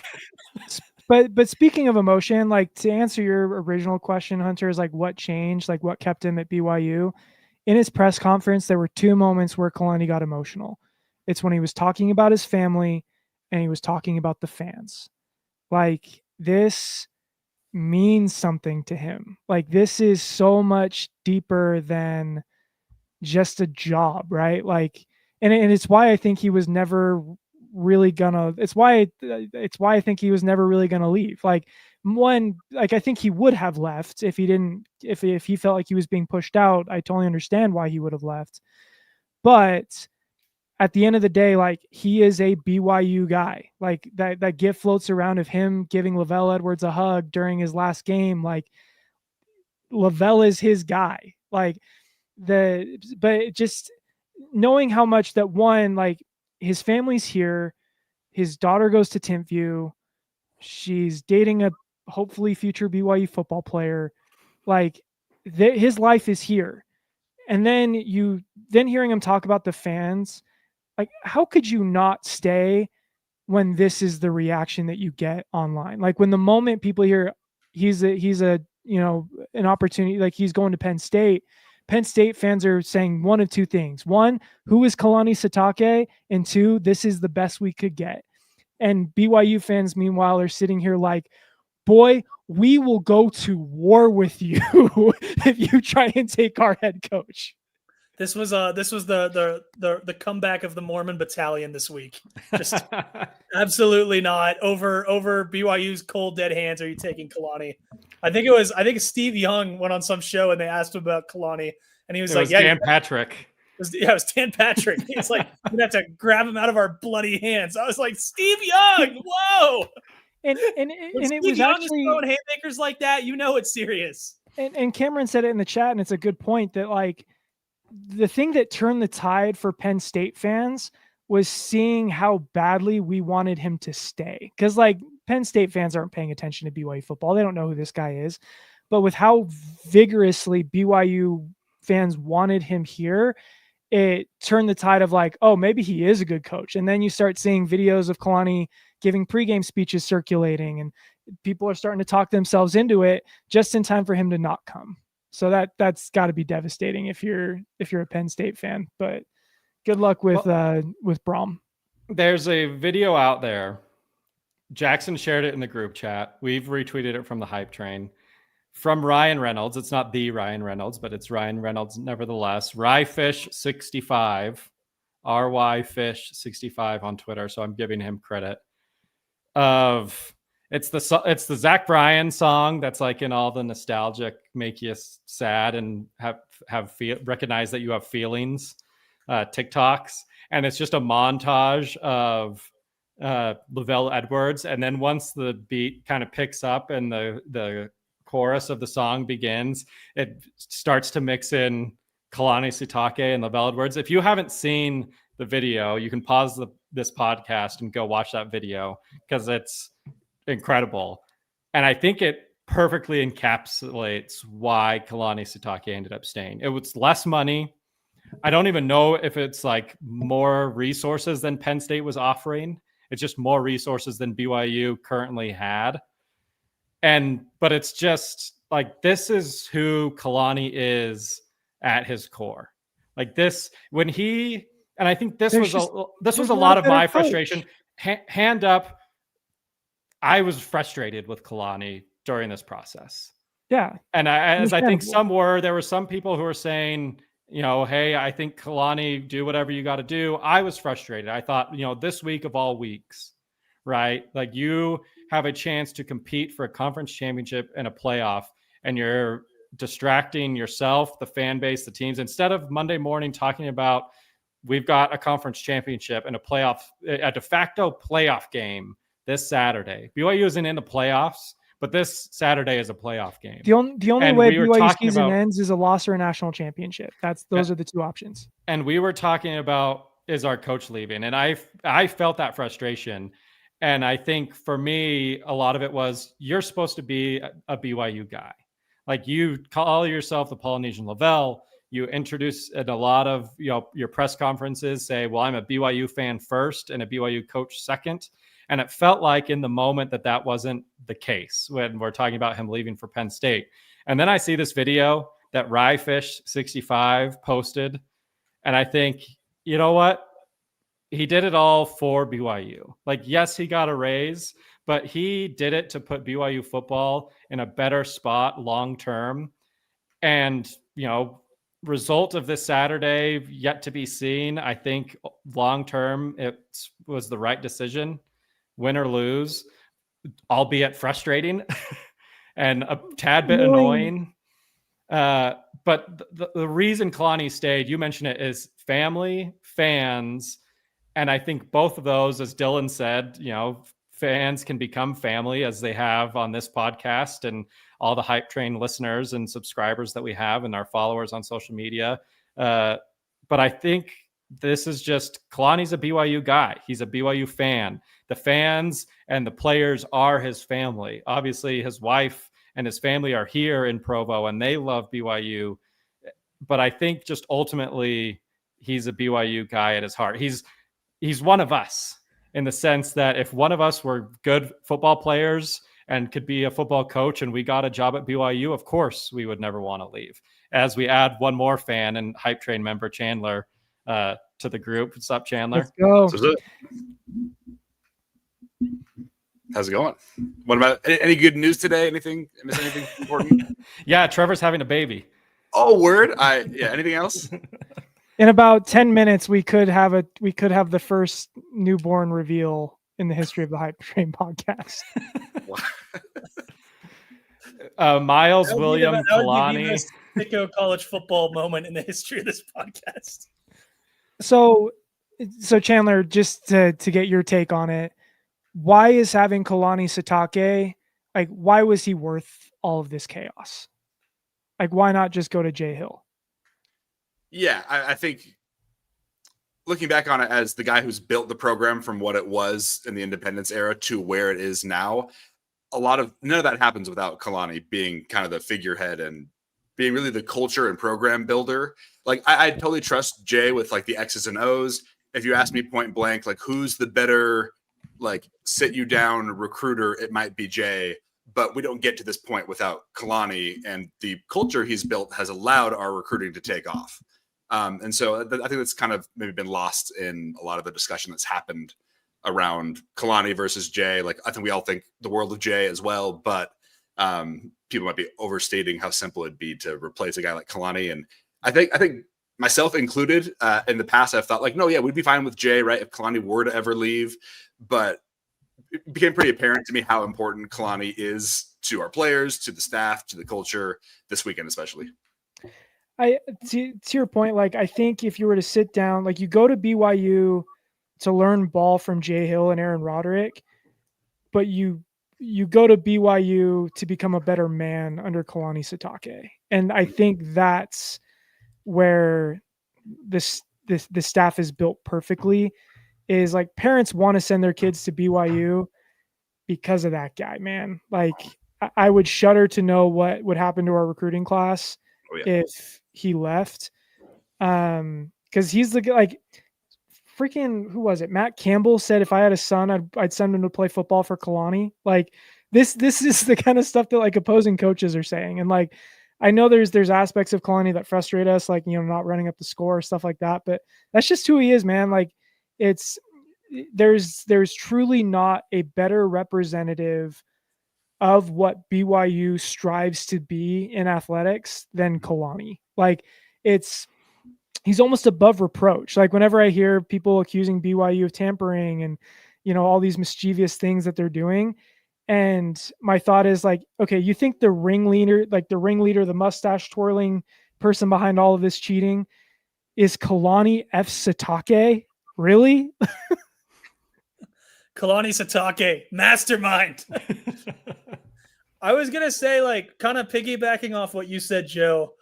But speaking of emotion, like to answer your original question, Hunter, is like what changed, like what kept him at BYU. In his press conference, there were two moments where Kalani got emotional. It's when he was talking about his family and he was talking about the fans. Like this means something to him. Like this is so much deeper than just a job, right? Like, and it's why I think he was never really gonna. It's why I think he was never really gonna leave. Like one, like I think he would have left if he didn't. If he felt like he was being pushed out, I totally understand why he would have left. But at the end of the day, like he is a BYU guy. Like that gift floats around of him giving Lavelle Edwards a hug during his last game. Like Lavelle is his guy. Like but just knowing how much that one, like his family's here, his daughter goes to Timpview, she's dating a hopefully future BYU football player. Like his life is here. And then hearing him talk about the fans, like how could you not stay when this is the reaction that you get online? Like when the moment people hear he's a an opportunity, like he's going to Penn State fans are saying one of two things. One, who is Kalani Sitake? And two, this is the best we could get. And BYU fans, meanwhile, are sitting here like, boy, we will go to war with you if you try and take our head coach. This was the comeback of the Mormon Battalion this week. Just absolutely not over BYU's cold dead hands. Are you taking Kalani? I think Steve Young went on some show and they asked him about Kalani, and he was like, "Yeah, Dan Patrick." It was Dan Patrick. He's like, "We'd have to grab him out of our bloody hands." I was like, "Steve Young, whoa!" And it was Young actually throwing haymakers like that. You know it's serious. And Cameron said it in the chat, and it's a good point that like the thing that turned the tide for Penn State fans was seeing how badly we wanted him to stay. Because like Penn State fans aren't paying attention to BYU football. They don't know who this guy is. But with how vigorously BYU fans wanted him here, it turned the tide of like, oh, maybe he is a good coach. And then you start seeing videos of Kalani giving pregame speeches circulating, and people are starting to talk themselves into it just in time for him to not come. So that's got to be devastating if you're a Penn State fan. But good luck with Brom. There's a video out there. Jackson shared it in the group chat. We've retweeted it from the Hype Train. From Ryan Reynolds. It's not the Ryan Reynolds, but it's Ryan Reynolds nevertheless. Ryfish65, RYFish65 on Twitter. So I'm giving him credit. It's the Zach Bryan song that's like in all the nostalgic, make you sad and recognize that you have feelings TikToks, and it's just a montage of Lavelle Edwards, and then once the beat kind of picks up and the chorus of the song begins, it starts to mix in Kalani Sitake and Lavelle Edwards. If you haven't seen the video, you can pause this podcast and go watch that video because it's incredible. And I think it perfectly encapsulates why Kalani Sitake ended up staying. It was less money. I don't even know if it's like more resources than Penn State was offering. It's just more resources than BYU currently had. But it's just like, this is who Kalani is at his core. Like this, when he, and I think this was a lot of my frustration. Hand up. I was frustrated with Kalani during this process. Yeah. And I think there were some people who were saying, hey, I think Kalani, do whatever you got to do. I was frustrated. I thought, this week of all weeks, right? Like you have a chance to compete for a conference championship and a playoff, and you're distracting yourself, the fan base, the teams, instead of Monday morning talking about, we've got a conference championship and a de facto playoff game this Saturday. BYU isn't in the playoffs, but this Saturday is a playoff game. The only way BYU season ends is a loss or a national championship. Those are the two options. And we were talking about, is our coach leaving? And I felt that frustration. And I think for me, a lot of it was you're supposed to be a BYU guy. Like you call yourself the Polynesian Lavelle. You introduce in a lot of your press conferences say, well, I'm a BYU fan first and a BYU coach second. And it felt like in the moment that wasn't the case when we're talking about him leaving for Penn State. And then I see this video that Ryefish65 posted. And I think, you know what? He did it all for BYU. Like, yes, he got a raise, but he did it to put BYU football in a better spot long term. And, result of this Saturday yet to be seen. I think long term it was the right decision, win or lose, albeit frustrating and a tad bit annoying. But the reason Kalani stayed, you mentioned it, is family, fans. And I think both of those, as Dylan said, fans can become family as they have on this podcast and all the Hype Train listeners and subscribers that we have and our followers on social media. But I think this is just Kalani's a BYU guy. He's a BYU fan. The fans and the players are his family. Obviously, his wife and his family are here in Provo and they love BYU. But I think just ultimately he's a BYU guy at his heart. He's one of us in the sense that if one of us were good football players and could be a football coach and we got a job at BYU, of course we would never want to leave. As we add one more fan and Hype Train member Chandler to the group. What's up, Chandler? Let's go. How's it going? What about any good news today? Anything important? Yeah, Trevor's having a baby. Oh, word. Anything else? In about 10 minutes, we could have the first newborn reveal in the history of the Hype Train podcast. Miles William Kalani. Sicko college football moment in the history of this podcast. So Chandler, just to get your take on it, why is having Kalani Sitake, like, why was he worth all of this chaos? Like, why not just go to Jay Hill? Yeah, I think looking back on it as the guy who's built the program from what it was in the independence era to where it is now, none of that happens without Kalani being kind of the figurehead and being really the culture and program builder. Like I totally trust Jay with like the X's and O's. If you ask me point blank, like who's the better, like sit you down recruiter, it might be Jay. But we don't get to this point without Kalani, and the culture he's built has allowed our recruiting to take off. And so I think that's kind of maybe been lost in a lot of the discussion that's happened around Kalani versus Jay. Like, I think we all think the world of Jay as well, but people might be overstating how simple it'd be to replace a guy like Kalani. And I think myself included, in the past, I've thought like, no, yeah, we'd be fine with Jay, right? If Kalani were to ever leave, but it became pretty apparent to me how important Kalani is to our players, to the staff, to the culture this weekend, especially. To your point, like, I think if you were to sit down, like, you go to BYU to learn ball from Jay Hill and Aaron Roderick, but you go to BYU to become a better man under Kalani Sitake. And I think that's where the staff is built perfectly, is like parents want to send their kids to BYU because of that guy, man. Like, I would shudder to know what would happen to our recruiting class if he left. Because he's the like freaking, who was it? Matt Campbell said if I had a son, I'd send him to play football for Kalani. Like this is the kind of stuff that like opposing coaches are saying. And like, I know there's aspects of Kalani that frustrate us, like, not running up the score, stuff like that, but that's just who he is, man. Like, there's truly not a better representative of what BYU strives to be in athletics than Kalani. Like, he's almost above reproach. Like, whenever I hear people accusing BYU of tampering and, all these mischievous things that they're doing, and my thought is like, okay, you think the ringleader, the mustache twirling person behind all of this cheating is Kalani F. Sitake? Really? Kalani Sitake, mastermind. I was going to say, like, kind of piggybacking off what you said, Joe,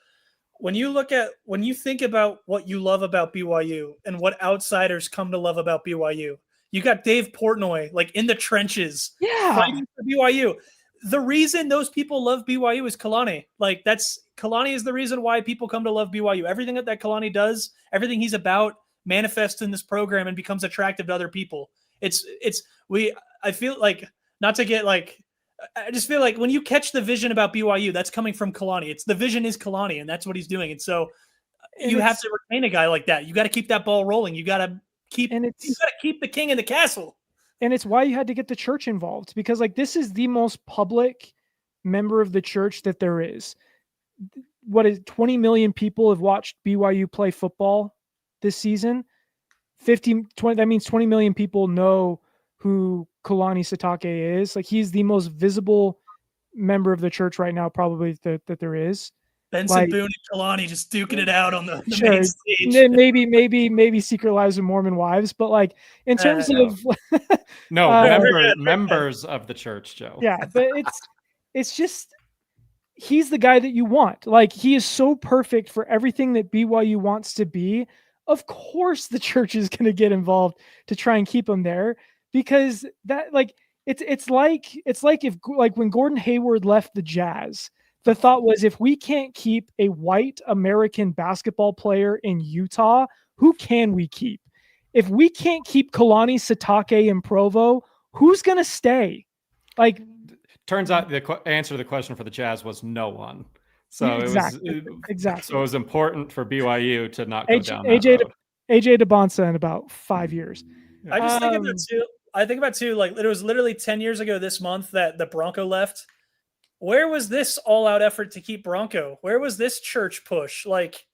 when you think about what you love about BYU and what outsiders come to love about BYU, You got Dave Portnoy like in the trenches Yeah. fighting for BYU. The reason those people love BYU is Kalani. Like Kalani is the reason why people come to love BYU. Everything that Kalani does, everything he's about manifests in this program and becomes attractive to other people. I feel like, not to get like, I just feel like when you catch the vision about BYU, that's coming from Kalani. The vision is Kalani, and that's what he's doing. And so you have to retain a guy like that. You got to keep that ball rolling. You got to keep the king in the castle. And it's why you had to get the church involved, because like this is the most public member of the church that there is. What is 20 million people have watched BYU play football this season? 20, that means 20 million people know who Kalani Sitake is. Like he's the most visible member of the church right now, probably that there is. Benson Boone and Kalani just duking it out on the sure, main stage. Maybe Secret Lives of Mormon Wives, but like in terms of members of the church, Joe. Yeah, but it's just he's the guy that you want. Like he is so perfect for everything that BYU wants to be. Of course, the church is going to get involved to try and keep him there, because that like it's like if like when Gordon Hayward left the Jazz. The thought was, if we can't keep a white American basketball player in Utah, who can we keep? If we can't keep Kalani Sitake in Provo, who's going to stay? Like, turns out the answer to the question for the Jazz was no one. So exactly. So it was important for BYU to not go down that road. AJ DeBonsa in about 5 years. I just think about too. I think about too. Like it was literally 10 years ago this month that the Bronco left. Where was this all-out effort to keep Bronco? Where was this church push? Like,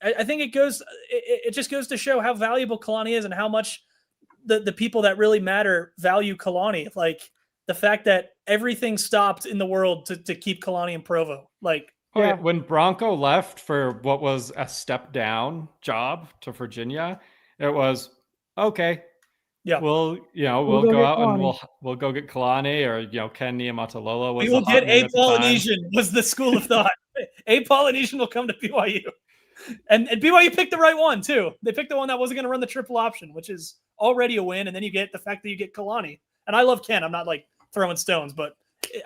I think it just goes to show how valuable Kalani is and how much the people that really matter value Kalani. Like the fact that everything stopped in the world to keep Kalani in Provo. Like, when Bronco left for what was a step down job to Virginia, it was okay. Yeah, we'll go out and we'll go get Kalani, or Ken Niumatalolo. We will get a Polynesian. Was the school of thought. A Polynesian will come to BYU, and BYU picked the right one too. They picked the one that wasn't going to run the triple option, which is already a win. And then you get the fact that you get Kalani. And I love Ken. I'm not like throwing stones, but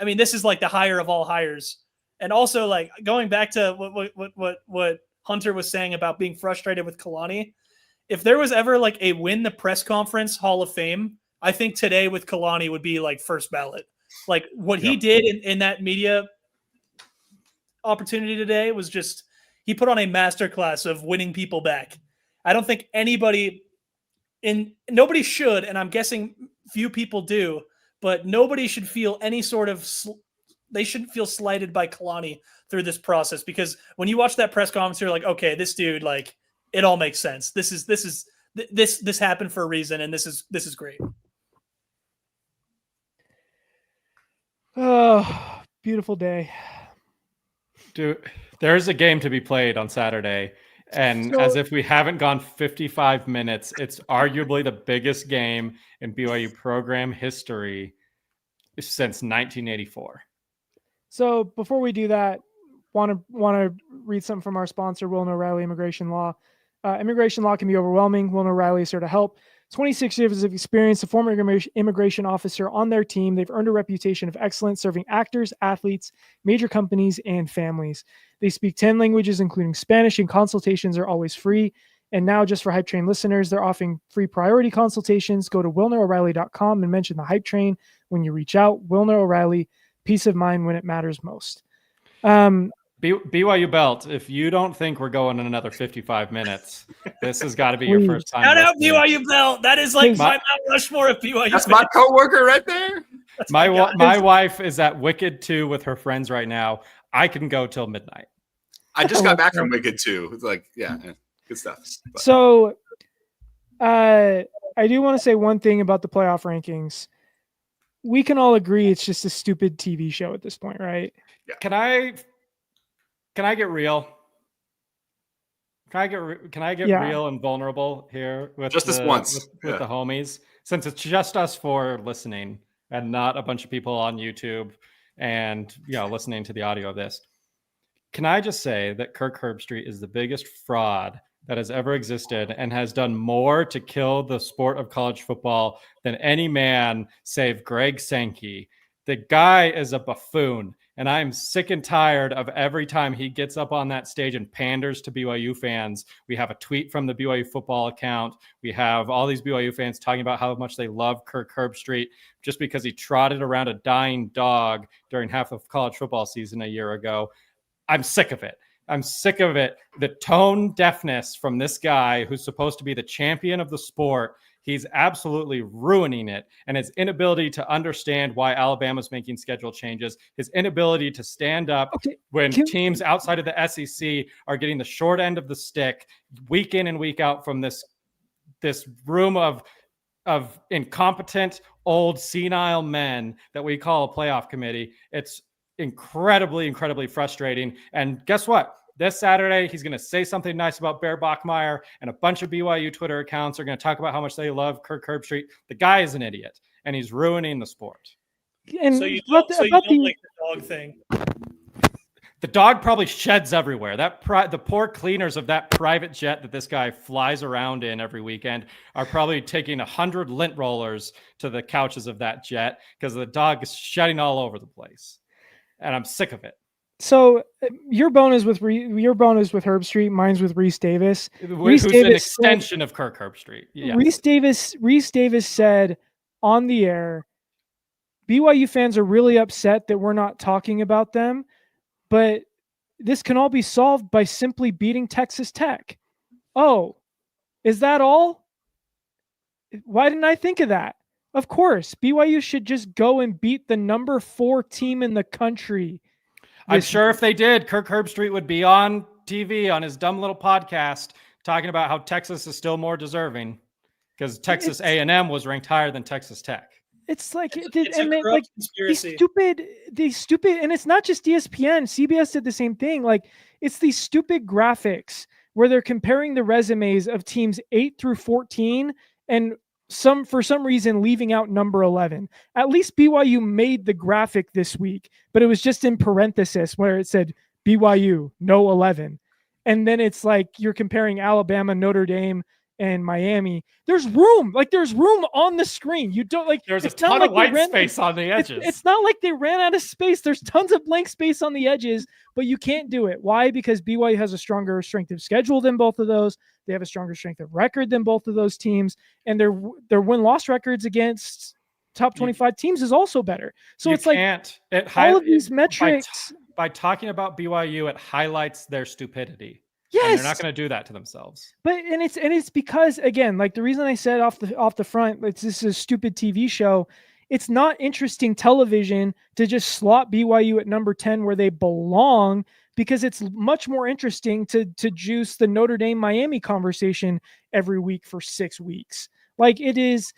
I mean this is like the hire of all hires. And also like going back to what Hunter was saying about being frustrated with Kalani. If there was ever like a win the press conference Hall of Fame, I think today with Kalani would be like first ballot. Like what he did in that media opportunity today was just, he put on a masterclass of winning people back. I don't think nobody should, and I'm guessing few people do, but nobody should feel any sort of, they shouldn't feel slighted by Kalani through this process, because when you watch that press conference, you're like, okay, this dude, like, it all makes sense. This happened for a reason, and this is great. Oh, beautiful day. Dude, there's a game to be played on Saturday, and as if we haven't gone 55 minutes, it's arguably the biggest game in BYU program history since 1984. So before we do that, want to read something from our sponsor, Wilner O'Reilly Immigration Law. Immigration law can be overwhelming. Wilner O'Reilly is here to help. 26 years of experience, a former immigration officer on their team. They've earned a reputation of excellence serving actors, athletes, major companies, and families. They speak 10 languages, including Spanish, and consultations are always free. And now, just for Hype Train listeners, they're offering free priority consultations. Go to WilnerO'Reilly.com and mention the Hype Train when you reach out. Wilner O'Reilly, peace of mind when it matters most. BYU Belt, if you don't think we're going in another 55 minutes, this has got to be your first time. Shout out BYU Belt. That is like my Mount Rushmore of BYU. That's my coworker right there. My wife is at Wicked 2 with her friends right now. I can go till midnight. I just got back from Wicked 2. It's like, yeah, good stuff. But. So I do want to say one thing about the playoff rankings. We can all agree it's just a stupid TV show at this point, right? Yeah. Can I get real? Can I get real and vulnerable here with just this once with the homies? Since it's just us four listening and not a bunch of people on YouTube and listening to the audio of this. Can I just say that Kirk Herbstreit is the biggest fraud that has ever existed and has done more to kill the sport of college football than any man save Greg Sankey. The guy is a buffoon, and I'm sick and tired of every time he gets up on that stage and panders to BYU fans. We have a tweet from the BYU football account. We have all these BYU fans talking about how much they love Kirk Herbstreit just because he trotted around a dying dog during half of college football season a year ago. I'm sick of it. I'm sick of it. The tone deafness from this guy who's supposed to be the champion of the sport. He's absolutely ruining it. And his inability to understand why Alabama's making schedule changes, his inability to stand up when teams outside of the SEC are getting the short end of the stick week in and week out from this room of incompetent, old, senile men that we call a playoff committee. It's incredibly, incredibly frustrating. And guess what? This Saturday, he's going to say something nice about Bear Bachmeier, and a bunch of BYU Twitter accounts are going to talk about how much they love Kirk Herbstreit. The guy is an idiot, and he's ruining the sport. And so you don't like the dog thing. The dog probably sheds everywhere. The poor cleaners of that private jet that this guy flies around in every weekend are probably taking 100 lint rollers to the couches of that jet because the dog is shedding all over the place. And I'm sick of it. So your bone is with Herbstreit, mine's with Reese Davis. Who's an extension of Kirk Herbstreit. Yeah. Reese Davis said on the air, BYU fans are really upset that we're not talking about them, but this can all be solved by simply beating Texas Tech. Oh, is that all? Why didn't I think of that? Of course, BYU should just go and beat the number 4 team in the country. I'm sure if they did, Kirk Herbstreit would be on TV on his dumb little podcast talking about how Texas is still more deserving because Texas A&M was ranked higher than Texas Tech. It's like it's a corrupt conspiracy. These stupid, and it's not just ESPN. CBS did the same thing. Like, it's these stupid graphics where they're comparing the resumes of teams 8 through 14 and for some reason leaving out number 11. At least BYU made the graphic this week, but it was just in parenthesis where it said BYU, no 11. And then it's like you're comparing Alabama, Notre Dame, and Miami. There's room on the screen. You don't like. There's a ton of white space on the edges. It's not like they ran out of space. There's tons of blank space on the edges, but you can't do it. Why? Because BYU has a stronger strength of schedule than both of those. They have a stronger strength of record than both of those teams, and their win-loss records against top 25 teams is also better. So it's all of these metrics. By talking about BYU, it highlights their stupidity. Yes, and they're not going to do that to themselves. But it's because, again, like the reason I said off the front, this is a stupid TV show. It's not interesting television to just slot BYU at number 10 where they belong, because it's much more interesting to juice the Notre Dame Miami conversation every week for 6 weeks. Like it's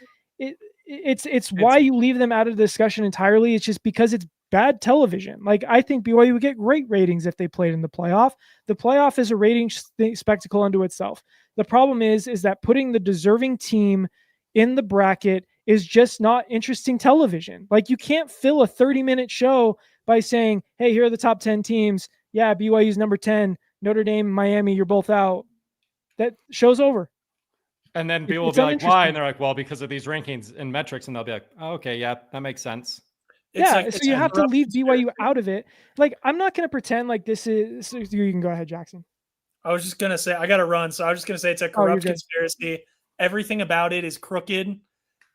why you leave them out of the discussion entirely. It's just because it's bad television. Like, I think BYU would get great ratings if they played in the playoff. The playoff is a rating spectacle unto itself. The problem is that putting the deserving team in the bracket is just not interesting television. Like, you can't fill a 30-minute show by saying, hey, here are the top 10 teams. Yeah, BYU's number 10, Notre Dame, Miami, you're both out. That show's over. And then people will be like, why? And they're like, well, because of these rankings and metrics. And they'll be like, oh, okay, yeah, that makes sense. So you have to leave BYU out of it. Like, I'm not going to pretend like this is. You can go ahead, Jackson. I was just going to say, I got to run. So I was just going to say it's a corrupt conspiracy. Everything about it is crooked.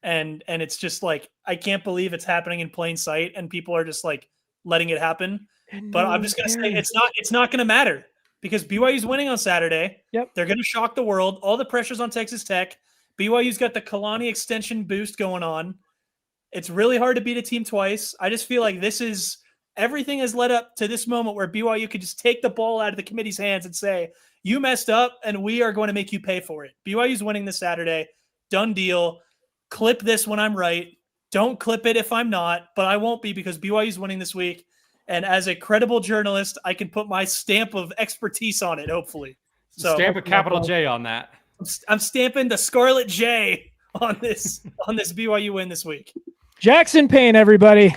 And it's just like, I can't believe it's happening in plain sight. And people are just like letting it happen. But I'm just going to say it's not going to matter because BYU's winning on Saturday. Yep. They're going to shock the world. All the pressure's on Texas Tech. BYU's got the Kalani extension boost going on. It's really hard to beat a team twice. I just feel like everything has led up to this moment where BYU could just take the ball out of the committee's hands and say, you messed up and we are going to make you pay for it. BYU's winning this Saturday. Done deal. Clip this when I'm right. Don't clip it if I'm not, but I won't be because BYU's winning this week. And as a credible journalist, I can put my stamp of expertise on it, hopefully. So stamp a capital J on that. I'm stamping the Scarlet J on this BYU win this week. Jackson Payne, everybody.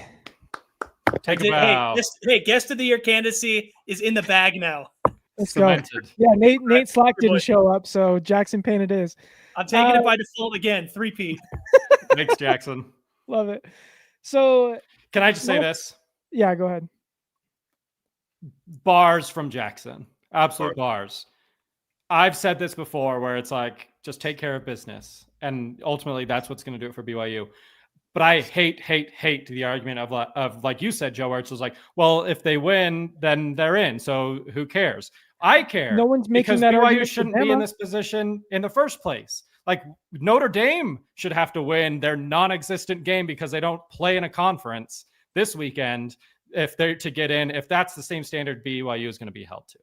Take a bow. Hey, guest of the year candidacy is in the bag now. Let's go. Cemented. Yeah, Nate Slack Good boy. didn't show up, so Jackson Payne it is. I'm taking it by default again. 3-peat. Thanks, Jackson. Love it. So Can I just say this? Yeah, go ahead. Bars from Jackson. Absolute bars. I've said this before where it's like, just take care of business. And ultimately, that's what's going to do it for BYU. But I hate the argument of like you said, Joe, where it's just like, well, if they win, then they're in. So who cares? I care. No one's making because that BYU argument shouldn't be in this position in the first place. Like Notre Dame should have to win their non-existent game because they don't play in a conference this weekend if they're to get in. If that's the same standard BYU is going to be held to.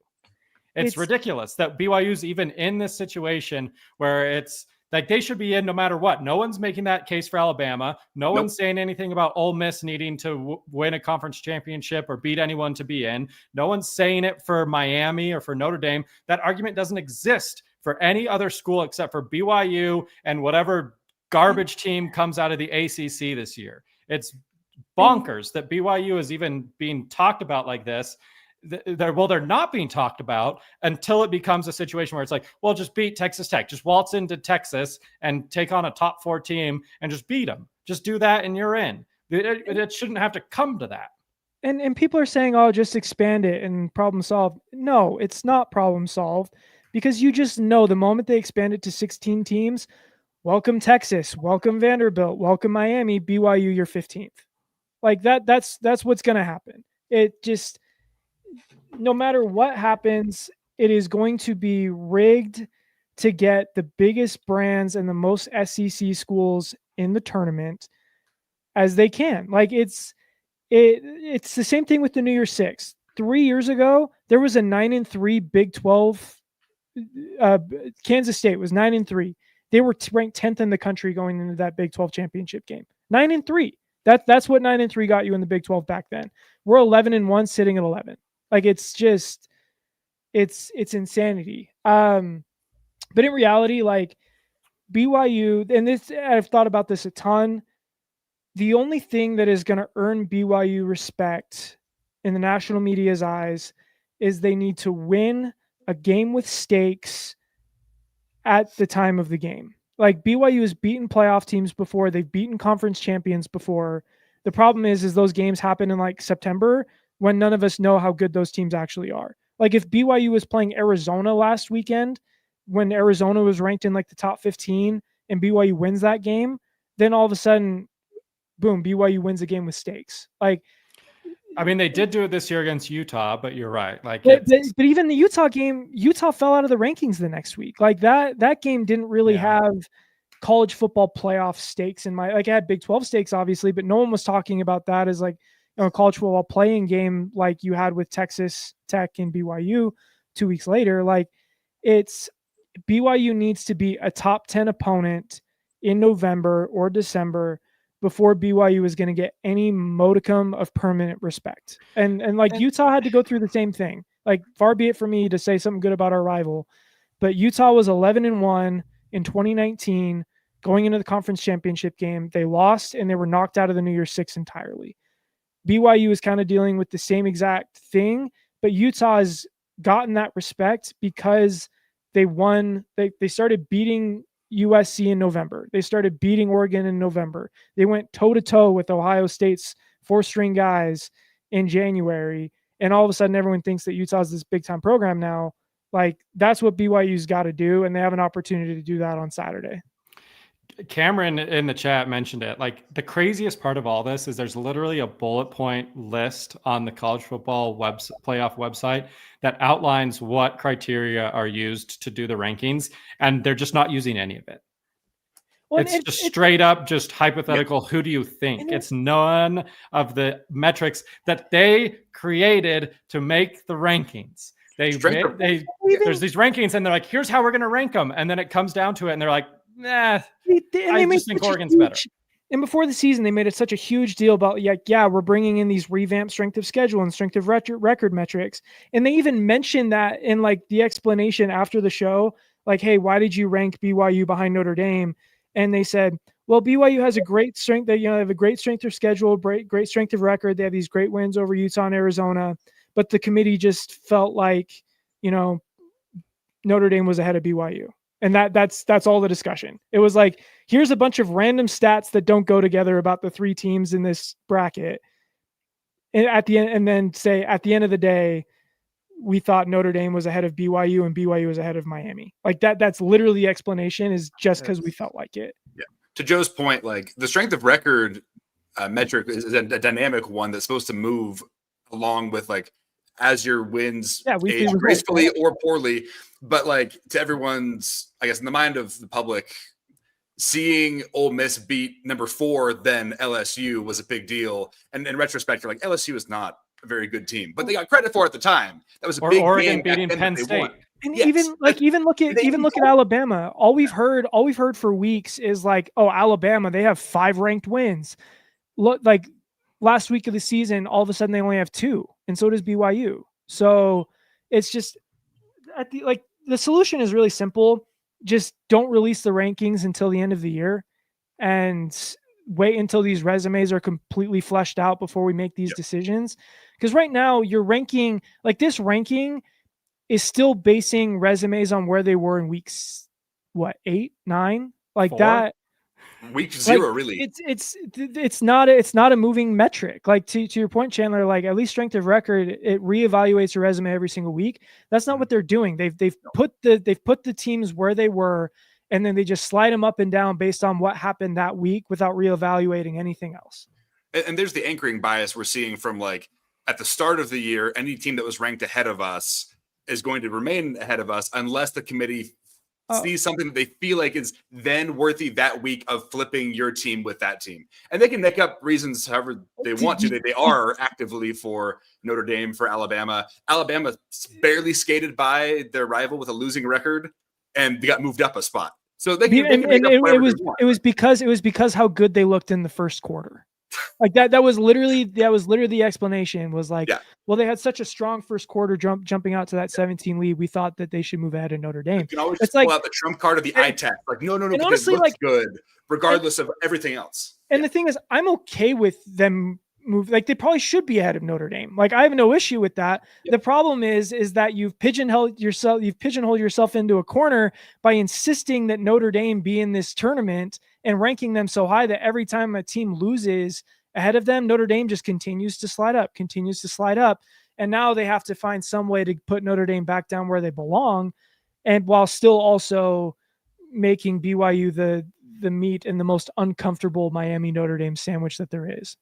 It's ridiculous that BYU's even in this situation where it's like they should be in no matter what. No one's making that case for Alabama. No one's saying anything about Ole Miss needing to win a conference championship or beat anyone to be in. No one's saying it for Miami or for Notre Dame. That argument doesn't exist for any other school except for BYU and whatever garbage team comes out of the ACC this year. It's bonkers that BYU is even being talked about like this. They're not being talked about until it becomes a situation where it's like, well, just beat Texas Tech, just waltz into Texas and take on a top 4 team and just beat them. Just do that and you're in. It shouldn't have to come to that. And people are saying, oh, just expand it and problem solved. No, it's not problem solved because you just know the moment they expand it to 16 teams, welcome Texas, welcome Vanderbilt, welcome Miami, BYU, you're 15th. Like that's what's going to happen. It just, no matter what happens, it is going to be rigged to get the biggest brands and the most SEC schools in the tournament as they can. Like it's the same thing with the New Year's Six. 3 years ago, there was a 9-3 Big 12. Kansas State was 9-3. They were ranked 10th in the country going into that Big 12 championship game. 9-3. That's what 9-3 got you in the Big 12 back then. We're 11-1 sitting at 11. Like it's just, it's insanity. But in reality, like BYU, and this, I've thought about this a ton. The only thing that is going to earn BYU respect in the national media's eyes is they need to win a game with stakes at the time of the game. Like BYU has beaten playoff teams before. They've beaten conference champions before. The problem is those games happen in like September when none of us know how good those teams actually are. Like if BYU was playing Arizona last weekend, when Arizona was ranked in like the top 15 and BYU wins that game, then all of a sudden, boom, BYU wins a game with stakes. Like, I mean, they did do it this year against Utah, but you're right. Like, but even the Utah game, Utah fell out of the rankings the next week. Like that game didn't really have college football playoff stakes in my, like it had Big 12 stakes, obviously, but no one was talking about that as like, you know, a college football playing game like you had with Texas Tech and BYU 2 weeks later. Like it's BYU needs to be a top 10 opponent in November or December before BYU is going to get any modicum of permanent respect. And Utah had to go through the same thing. Like far be it for me to say something good about our rival, but Utah was 11-1 in 2019 going into the conference championship game. They lost and they were knocked out of the New Year's Six entirely. BYU is kind of dealing with the same exact thing, but Utah has gotten that respect because they won. They started beating USC in November. They started beating Oregon in November. They went toe-to-toe with Ohio State's 4-string guys in January. And all of a sudden, everyone thinks that Utah's this big-time program now. Like, that's what BYU's got to do, and they have an opportunity to do that on Saturday. Cameron in the chat mentioned it. Like the craziest part of all this is there's literally a bullet point list on the college football playoff website that outlines what criteria are used to do the rankings, and they're just not using any of it. Well, it's just straight up, just hypothetical. Who do you think? It's none of the metrics that they created to make the rankings. There's these rankings, and they're like, here's how we're going to rank them. And then it comes down to it, and they're like, nah, I just think Oregon's better. And before the season, they made it such a huge deal about, we're bringing in these revamped strength of schedule and strength of record metrics. And they even mentioned that in like the explanation after the show, like, hey, why did you rank BYU behind Notre Dame? And they said, well, BYU has a great strength. They have a great strength of schedule, great strength of record. They have these great wins over Utah and Arizona. But the committee just felt like Notre Dame was ahead of BYU. And that's all the discussion. It was like, here's a bunch of random stats that don't go together about the three teams in this bracket. And at the end, and then say at the end of the day, we thought Notre Dame was ahead of BYU and BYU was ahead of Miami. Like that's literally the explanation, is just because we felt like it. Yeah. To Joe's point, like the strength of record metric is a dynamic one that's supposed to move along with like as your wins age gracefully or poorly. But like to everyone's, I guess, in the mind of the public, seeing Ole Miss beat number 4 then LSU was a big deal. And in retrospect, you're like, LSU is not a very good team, but they got credit for it at the time. That was a big Oregon game beating Penn State. And yes, even look at Alabama. All we've heard for weeks is like, oh, Alabama, they have 5 ranked wins. Look, like last week of the season, all of a sudden they only have 2, and so does BYU. So it's just the solution is really simple. Just don't release the rankings until the end of the year, and wait until these resumes are completely fleshed out before we make these decisions. Because right now, your ranking, like this ranking, is still basing resumes on where they were in weeks, 8, 9, like 4? that. Week 0, like, really. It's not a moving metric. Like to your point, Chandler, like at least strength of record, it reevaluates your resume every single week. That's not what they're doing. They've put the teams where they were, and then they just slide them up and down based on what happened that week without reevaluating anything else. And there's the anchoring bias we're seeing from like at the start of the year, any team that was ranked ahead of us is going to remain ahead of us unless the committee sees something that they feel like is then worthy that week of flipping your team with that team. And they can make up reasons however they want to. They are actively for Notre Dame, for Alabama. Alabama barely skated by their rival with a losing record, and they got moved up a spot. So they can make up whatever they want. It was because how good they looked in the first quarter. Like that was literally the explanation, was like, well, they had such a strong first quarter jumping out to that 17 lead. We thought that they should move ahead of Notre Dame. You can always pull out the trump card of the eye test. Like, no, and honestly, it looks good, regardless of everything else. And the thing is, I'm okay with them move. Like they probably should be ahead of Notre Dame. Like I have no issue with that. The problem is that you've pigeonholed yourself into a corner by insisting that Notre Dame be in this tournament and ranking them so high that every time a team loses ahead of them, Notre Dame just continues to slide up. And now they have to find some way to put Notre Dame back down where they belong, and while still also making BYU the meat and the most uncomfortable Miami Notre Dame sandwich that there is.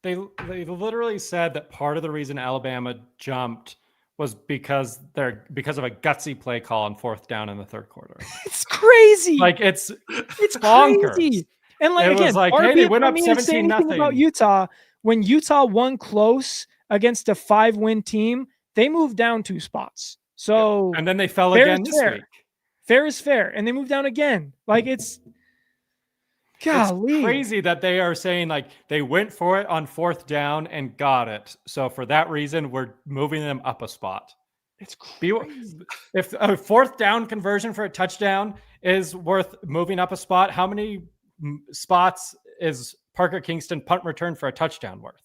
They literally said that part of the reason Alabama jumped was because of a gutsy play call on 4th down in the 3rd quarter. It's crazy. Like it's bonkers. Crazy. And like, it again, was like, hey, they went up 17-0 about Utah. When Utah won close against a 5-win team, they moved down 2 spots. So and then they fell again this week. Fair is fair, and they moved down again. Like it's crazy that they are saying like they went for it on 4th down and got it. So for that reason, we're moving them up a spot. It's crazy. If a 4th down conversion for a touchdown is worth moving up a spot, how many spots is Parker Kingston punt return for a touchdown worth?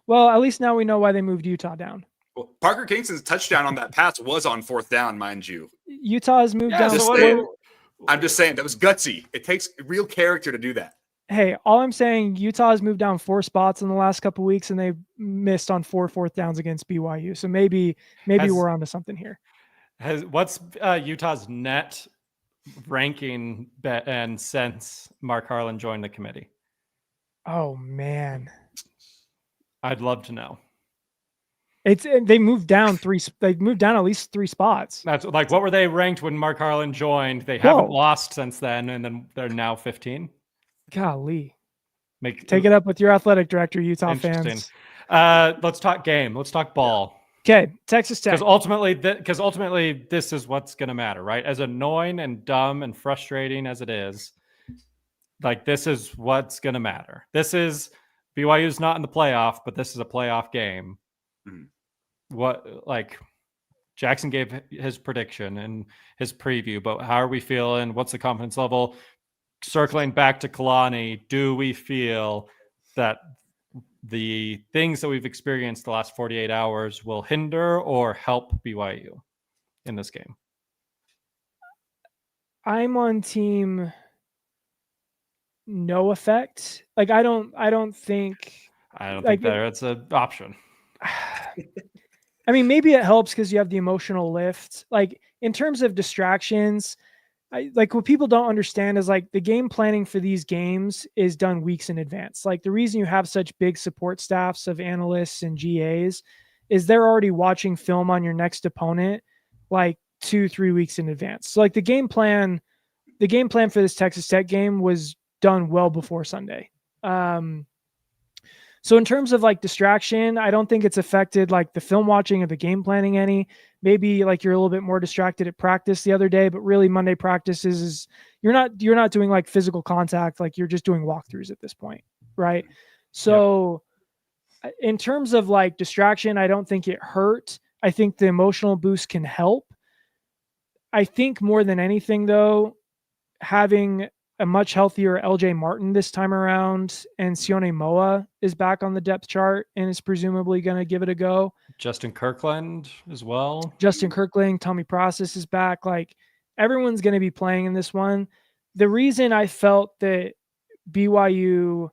Well, at least now we know why they moved Utah down. Well, Parker Kingston's touchdown on that pass was on 4th down, mind you. Utah has moved down. I'm just saying that was gutsy. It takes real character to do that. Hey, all I'm saying, Utah has moved down 4 spots in the last couple of weeks, and they missed on 4 4th downs against BYU. So maybe we're onto something here. What's Utah's net ranking and since Mark Harlan joined the committee? Oh man, I'd love to know. They moved down at least 3 spots. That's like, what were they ranked when Mark Harlan joined? They haven't lost since then, and then they're now 15. Golly. Take it up with your athletic director, Utah fans. Let's talk game. Let's talk ball. Okay, Texas Tech. Because ultimately, this is what's going to matter, right? As annoying and dumb and frustrating as it is, like this is what's going to matter. This is BYU's not in the playoff, but this is a playoff game. What, like, Jackson gave his prediction and his preview, but how are we feeling? What's the confidence level? Circling back to Kalani, do we feel that the things that we've experienced the last 48 hours will hinder or help BYU? in this game? I'm on team no effect. Like I don't think like think that's an option. I mean, maybe it helps because you have the emotional lift. Like in terms of distractions, like what people don't understand is like the game planning for these games is done weeks in advance. Like the reason you have such big support staffs of analysts and GAs is they're already watching film on your next opponent like 2-3 weeks in advance. So like the game plan for this Texas Tech game was done well before Sunday. So in terms of like distraction, I don't think it's affected like the film watching or the game planning any. Maybe like you're a little bit more distracted at practice the other day, but really Monday practices is you're not doing like physical contact, like you're just doing walkthroughs at this point, right? So in terms of like distraction, I don't think it hurt. I think the emotional boost can help. I think more than anything though, having a much healthier LJ Martin this time around, and Sione Moa is back on the depth chart and is presumably going to give it a go. Justin Kirkland as well. Justin Kirkland, Tommy Process is back. Like everyone's going to be playing in this one. The reason I felt that BYU's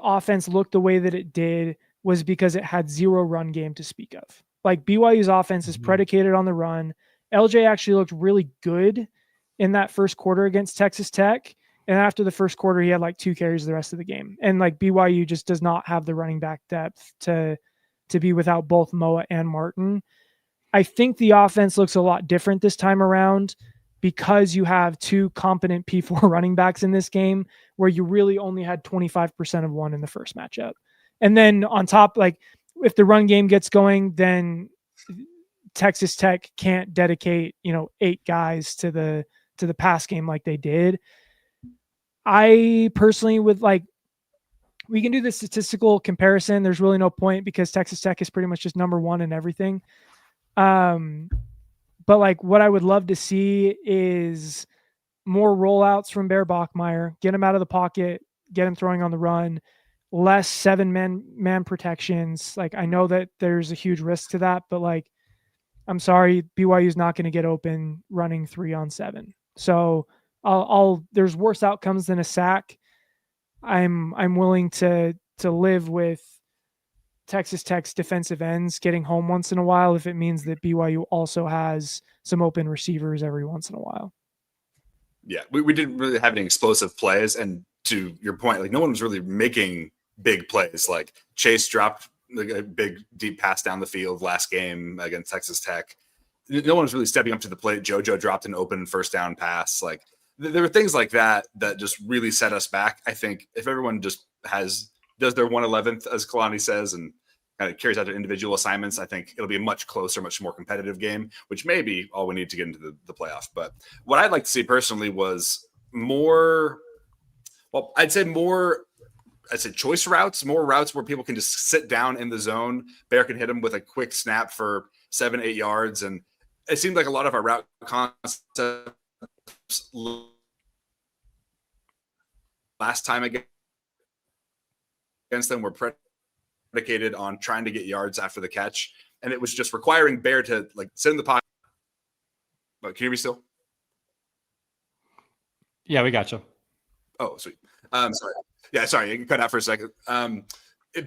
offense looked the way that it did was because it had zero run game to speak of. Like BYU's offense is predicated on the run. LJ actually looked really good in that first quarter against Texas Tech. And after the first quarter, he had like 2 carries the rest of the game. And like BYU just does not have the running back depth to be without both Moa and Martin. I think the offense looks a lot different this time around because you have 2 competent P4 running backs in this game where you really only had 25% of one in the first matchup. And then on top, like if the run game gets going, then Texas Tech can't dedicate, 8 guys to the pass game like they did. I personally would like, we can do the statistical comparison. There's really no point because Texas Tech is pretty much just number 1 in everything. But like what I would love to see is more rollouts from Bear Bachmeier, get him out of the pocket, get him throwing on the run, less 7-man protections. Like I know that there's a huge risk to that, but like, I'm sorry, BYU is not going to get open running 3-on-7. So there's worse outcomes than a sack. I'm willing to live with Texas Tech's defensive ends getting home once in a while if it means that BYU also has some open receivers every once in a while. Yeah, we didn't really have any explosive plays, and to your point, like no one was really making big plays. Like Chase dropped like a big deep pass down the field last game against Texas Tech. No one was really stepping up to the plate. JoJo dropped an open first down pass. Like there were things like that just really set us back. I think if everyone just does their 1/11th, as Kalani says, and kind of carries out their individual assignments, I think it'll be a much closer, much more competitive game, which may be all we need to get into the playoff. But what I'd like to see personally was I'd say choice routes, more routes where people can just sit down in the zone. Bear can hit them with a quick snap for 7-8 yards. And it seemed like a lot of our route concepts last time against them were predicated on trying to get yards after the catch. And it was just requiring Bear to like sit in the pocket. But can you hear me still? Yeah, we got you. Oh, sweet. Sorry. Yeah, sorry, you can cut out for a second.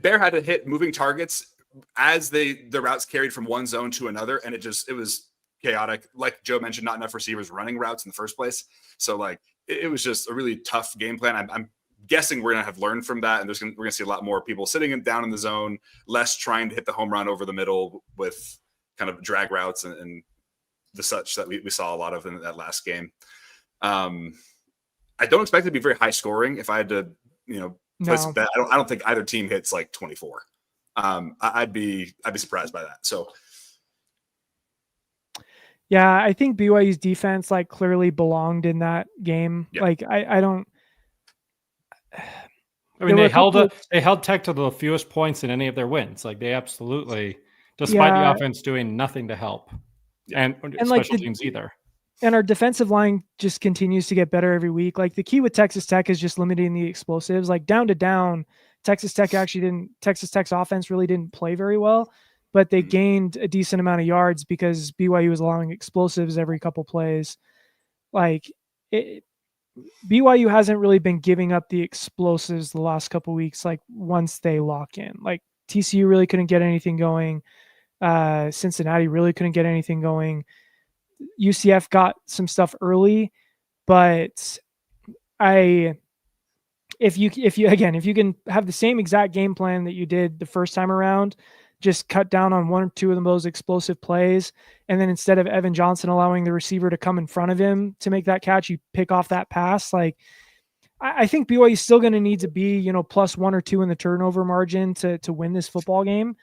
Bear had to hit moving targets as the routes carried from one zone to another, and it was chaotic. Like Joe mentioned, not enough receivers running routes in the first place. So like it was just a really tough game plan. I'm guessing we're gonna have learned from that, and we're gonna see a lot more people sitting down in the zone, less trying to hit the home run over the middle with kind of drag routes and the such that we saw a lot of in that last game. I don't expect it to be very high scoring. If I had to, place a bet, I don't think either team hits like 24. I'd be surprised by that. So, yeah, I think BYU's defense like clearly belonged in that game. Yeah. Like I don't. I mean, they held Tech to the fewest points in any of their wins. Like they absolutely, despite the offense doing nothing to help, and special like teams either. And our defensive line just continues to get better every week. Like the key with Texas Tech is just limiting the explosives. Like down to down, Texas Tech's offense really didn't play very well. but they gained a decent amount of yards because BYU was allowing explosives every couple plays. Like BYU hasn't really been giving up the explosives the last couple weeks. Like once they lock in, like TCU really couldn't get anything going. Cincinnati really couldn't get anything going. UCF got some stuff early, but if you can have the same exact game plan that you did the first time around, just cut down on one or two of those explosive plays, and then instead of Evan Johnson allowing the receiver to come in front of him to make that catch, you pick off that pass. Like I think BYU is still going to need to be, plus 1 or 2 in the turnover margin to win this football game.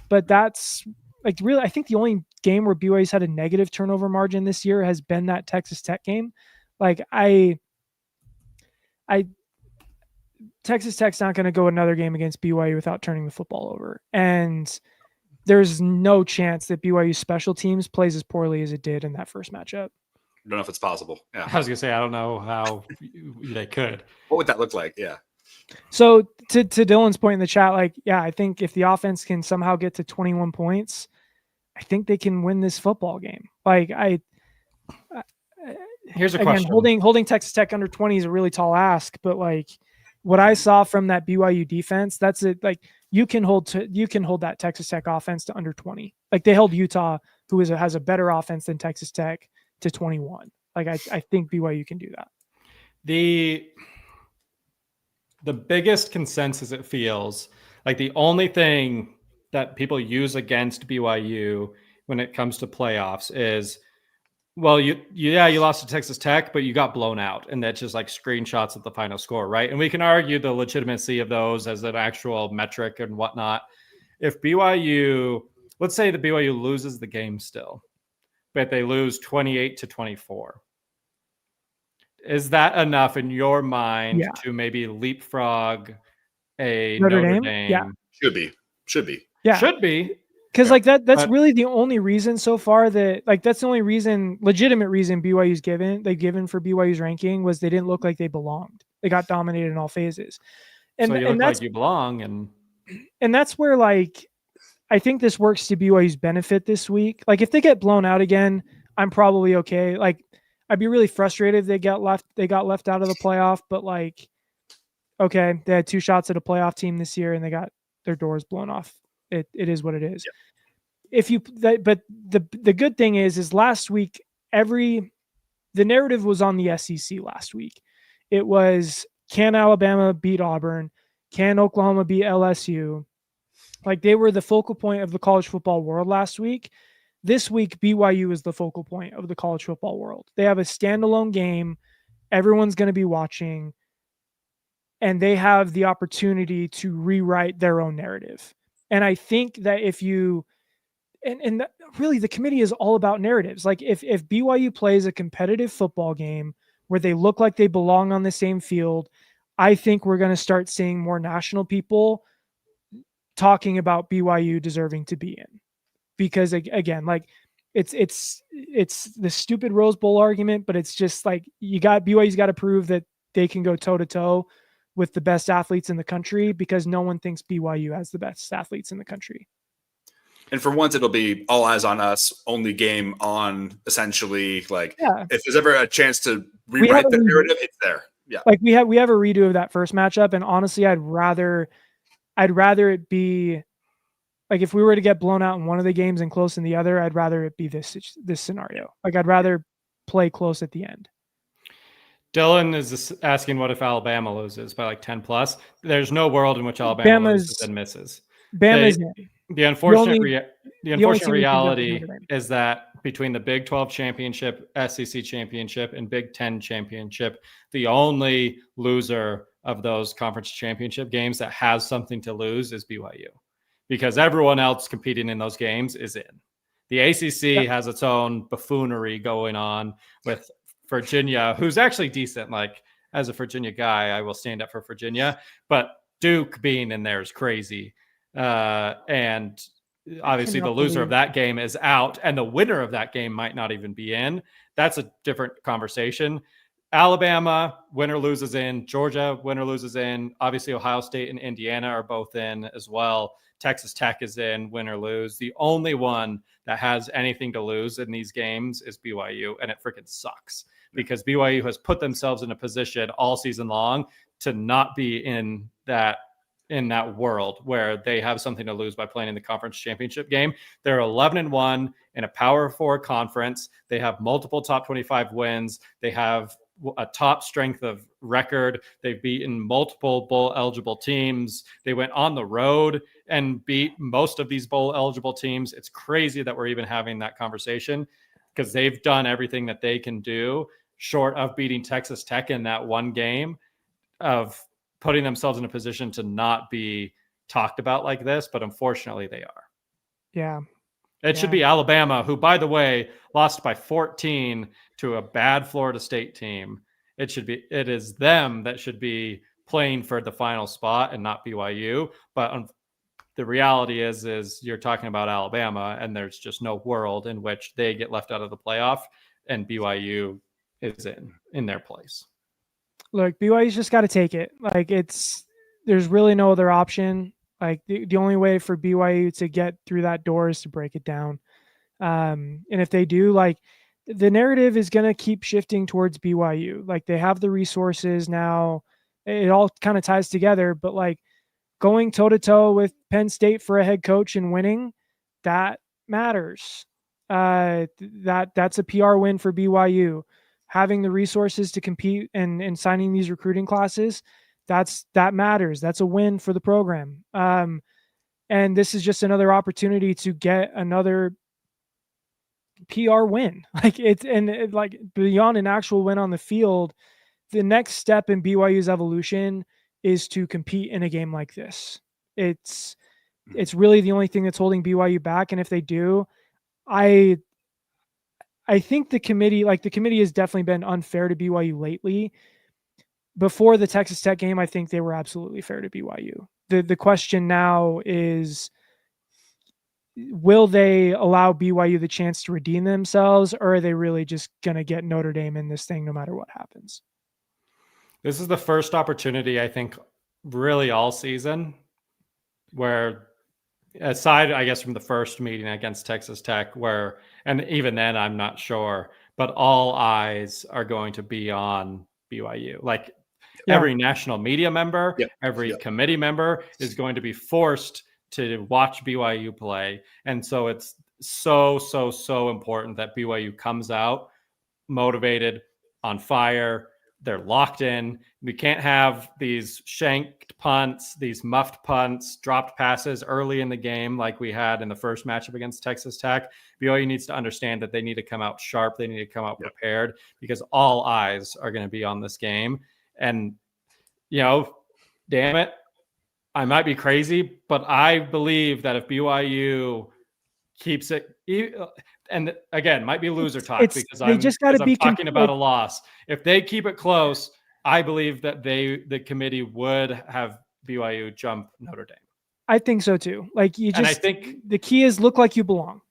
But that's like really, I think the only game where BYU's had a negative turnover margin this year has been that Texas Tech game. Like Texas Tech's not going to go another game against BYU without turning the football over. And there's no chance that BYU special teams plays as poorly as it did in that first matchup. I don't know if it's possible. Yeah. I was going to say, I don't know how they could. What would that look like? Yeah. So to Dylan's point in the chat, like, yeah, I think if the offense can somehow get to 21 points, I think they can win this football game. Like here's a question. Holding Texas Tech under 20 is a really tall ask, but like what I saw from that BYU defense, that's it. Like you can hold that Texas Tech offense to under 20. Like they held Utah, who has a better offense than Texas Tech, to 21. Like I think BYU can do that. The biggest consensus, it feels like the only thing that people use against BYU when it comes to playoffs is, well, you lost to Texas Tech, but you got blown out. And that's just like screenshots of the final score, right? And we can argue the legitimacy of those as an actual metric and whatnot. If BYU, let's say the BYU loses the game still, but they lose 28-24. Is that enough in your mind to maybe leapfrog a Notre Dame? Yeah. Should be. Yeah. Should be. Because like that's really the only reason so far that's the only legitimate reason BYU's given for BYU's ranking was they didn't look like they belonged. They got dominated in all phases. And, so you look like you belong. And that's where like, I think this works to BYU's benefit this week. Like if they get blown out again, I'm probably okay. Like I'd be really frustrated if they got left out of the playoff, but like, okay, they had 2 shots at a playoff team this year and they got their doors blown off. It is what it is. Yep. But the good thing is last week, the narrative was on the SEC last week. It was, can Alabama beat Auburn? Can Oklahoma beat LSU? Like they were the focal point of the college football world last week. This week, BYU is the focal point of the college football world. They have a standalone game. Everyone's going to be watching. And they have the opportunity to rewrite their own narrative. And I think that if you, and really the committee is all about narratives. Like if BYU plays a competitive football game where they look like they belong on the same field, I think we're going to start seeing more national people talking about BYU deserving to be in. Because again, like it's the stupid Rose Bowl argument, but it's just like BYU's got to prove that they can go toe to toe with the best athletes in the country because no one thinks BYU has the best athletes in the country. And for once, it'll be all eyes on us, only game on, essentially. Like, if there's ever a chance to rewrite the narrative, it's there. Yeah. Like we have a redo of that first matchup, and honestly, I'd rather it be like if we were to get blown out in one of the games and close in the other, I'd rather it be this scenario. Like I'd rather play close at the end. Dylan is asking, what if Alabama loses by like 10 plus? There's no world in which Alabama loses and misses. The unfortunate reality is that between the Big 12 championship, SEC championship, and Big 10 championship, the only loser of those conference championship games that has something to lose is BYU, because everyone else competing in those games is in. The ACC has its own buffoonery going on with Virginia, who's actually decent. Like as a Virginia guy, I will stand up for Virginia, but Duke being in there is crazy. And obviously the loser of that game is out and the winner of that game might not even be in. That's a different conversation. Alabama, winner loses in. Georgia, winner loses in. Obviously Ohio State and Indiana are both in as well. Texas Tech is in, win or lose. The only one that has anything to lose in these games is BYU, and it freaking sucks because BYU has put themselves in a position all season long to not be in that world where they have something to lose by playing in the conference championship game. They're 11-1 in a Power 4 conference. They have multiple top 25 wins. They have a top strength of record. They've beaten multiple bowl eligible teams. They went on the road and beat most of these bowl eligible teams. It's crazy that we're even having that conversation because they've done everything that they can do short of beating Texas Tech in that one game, of putting themselves in a position to not be talked about like this. But unfortunately they are. Yeah. It should be Alabama, who, by the way, lost by 14 to a bad Florida State team. It is them that should be playing for the final spot and not BYU. But the reality is you're talking about Alabama, and there's just no world in which they get left out of the playoff and BYU is in their place. Look, BYU's just got to take it. Like, there's really no other option. Like, the only way for BYU to get through that door is to break it down. And if they do, like, the narrative is going to keep shifting towards BYU. Like, they have the resources now. It all kind of ties together, but like going toe to toe with Penn State for a head coach and winning, that matters. That's a PR win for BYU. Having the resources to compete and signing these recruiting classes, that matters. That's a win for the program. And this is just another opportunity to get another PR win. Like like beyond an actual win on the field, the next step in BYU's evolution is to compete in a game like this. It's really the only thing that's holding BYU back. And if they do, I think the committee has definitely been unfair to BYU lately. Before the Texas Tech game, I think they were absolutely fair to BYU. The question now is, will they allow BYU the chance to redeem themselves, or are they really just going to get Notre Dame in this thing no matter what happens? This is the first opportunity, I think, really all season where, aside, I guess, from the first meeting against Texas Tech, where, and even then, I'm not sure, but all eyes are going to be on BYU. Like every national media member, every committee member is going to be forced to watch BYU play. And so it's so important that BYU comes out motivated, on fire. They're locked in. We can't have these shanked punts, these muffed punts, dropped passes early in the game like we had in the first matchup against Texas Tech. BYU needs to understand that they need to come out sharp. They need to come out prepared because all eyes are going to be on this game. And, damn it, I might be crazy, but I believe that if BYU keeps it, and again, might be loser talk because I'm talking about a loss. If they keep it close, I believe that the committee would have BYU jump Notre Dame. I think so too. Like and I think the key is look like you belong.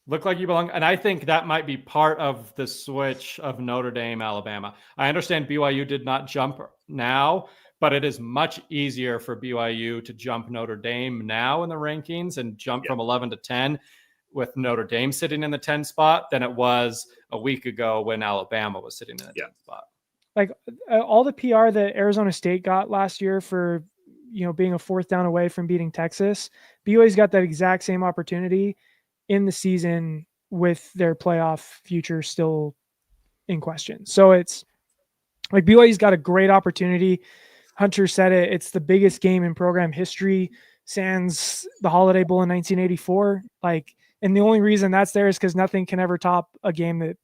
Look like you belong. And I think that might be part of the switch of Notre Dame, Alabama. I understand BYU did not jump now, but it is much easier for BYU to jump Notre Dame now in the rankings and jump from 11 to 10 with Notre Dame sitting in the 10 spot than it was a week ago when Alabama was sitting in the 10 spot. Like all the PR that Arizona State got last year for, being a fourth down away from beating Texas, BYU's got that exact same opportunity in the season with their playoff future still in question. So it's like BYU's got a great opportunity. Hunter said it. It's the biggest game in program history, sans the Holiday Bowl in 1984. And the only reason that's there is because nothing can ever top a game that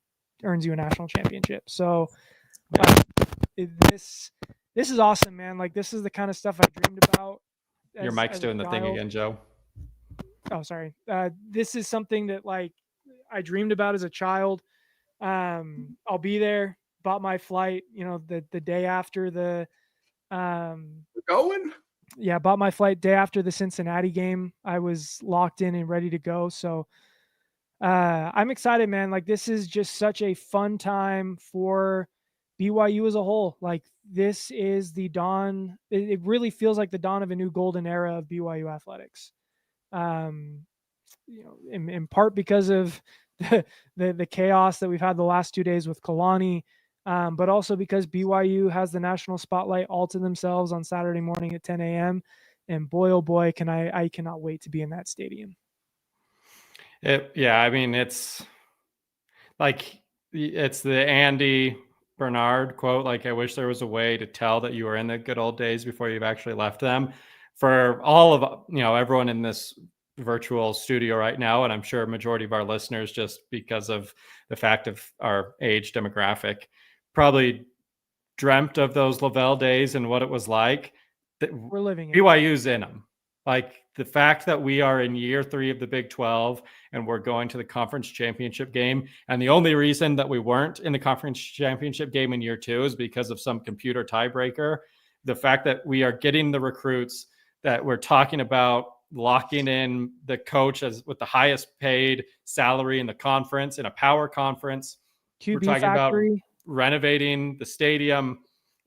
earns you a national championship. So this is awesome, man. Like, this is the kind of stuff I dreamed about. Your mic's doing the thing again, Joe. Oh, sorry. This is something that I dreamed about as a child. I'll be there. Bought my flight, the day after the going. Yeah, bought my flight day after the Cincinnati game. I was locked in and ready to go. So I'm excited, man. Like, this is just such a fun time for BYU as a whole. Like, this is the dawn. It really feels like the dawn of a new golden era of BYU athletics. In part because of the chaos that we've had the last 2 days with Kalani, but also because BYU has the national spotlight all to themselves on Saturday morning at 10 a.m. And boy, oh boy, I cannot wait to be in that stadium. I mean, it's the Andy Bernard quote. Like, I wish there was a way to tell that you were in the good old days before you've actually left them. For all of, everyone in this virtual studio right now, and I'm sure a majority of our listeners, just because of the fact of our age demographic, probably dreamt of those Lavelle days and what it was like. We're living it. BYU's in them. Like, the fact that we are in year 3 of the Big 12 and we're going to the conference championship game, and the only reason that we weren't in the conference championship game in year 2 is because of some computer tiebreaker. The fact that we are getting the recruits, that we're talking about locking in the coach as with the highest paid salary in the conference, in a power conference. QB we're talking factory. about renovating the stadium.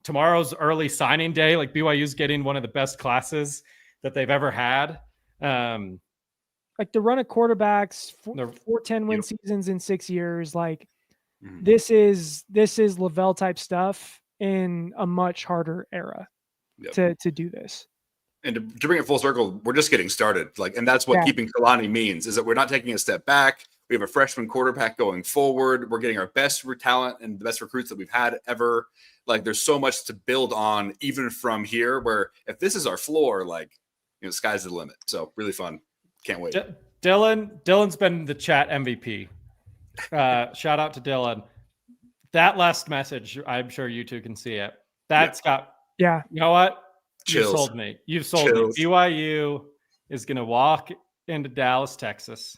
Tomorrow's early signing day. Like, BYU's getting one of the best classes that they've ever had. Like, the run of quarterbacks, 4-10 win seasons in 6 years. Like, this is Lavelle type stuff in a much harder era to do this. And to bring it full circle, we're just getting started. Like, and that's what keeping Kalani means, is that we're not taking a step back. We have a freshman quarterback going forward. We're getting our best talent and the best recruits that we've had ever. Like, there's so much to build on, even from here, where if this is our floor, like, sky's the limit. So really fun. Can't wait. Dylan's been the chat MVP. Shout out to Dylan. That last message, I'm sure you two can see it. That's got, you know what? Chills. You sold me. You've sold me. BYU is going to walk into Dallas, Texas,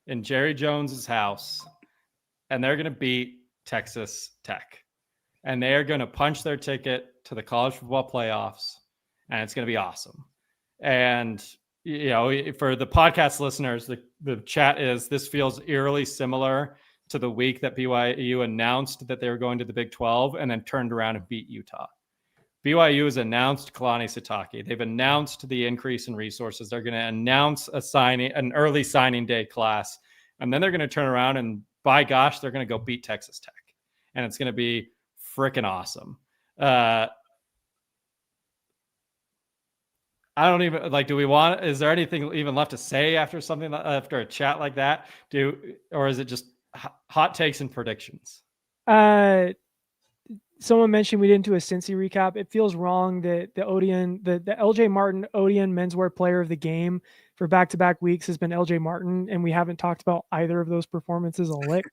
in Jerry Jones's house, and they're going to beat Texas Tech. And they are going to punch their ticket to the college football playoffs, and it's going to be awesome. And, for the podcast listeners, the chat is, this feels eerily similar to the week that BYU announced that they were going to the Big 12 and then turned around and beat Utah. BYU has announced Kalani Sitake. They've announced the increase in resources. They're going to announce an early signing day class, and then they're going to turn around and, by gosh, they're going to go beat Texas Tech, and it's going to be freaking awesome. I don't even is there anything even left to say after a chat like that? Or is it just hot takes and predictions? Someone mentioned we didn't do a Cincy recap. It feels wrong that the LJ Martin Odeon Menswear Player of the Game for back-to-back weeks has been LJ Martin, and we haven't talked about either of those performances a lick.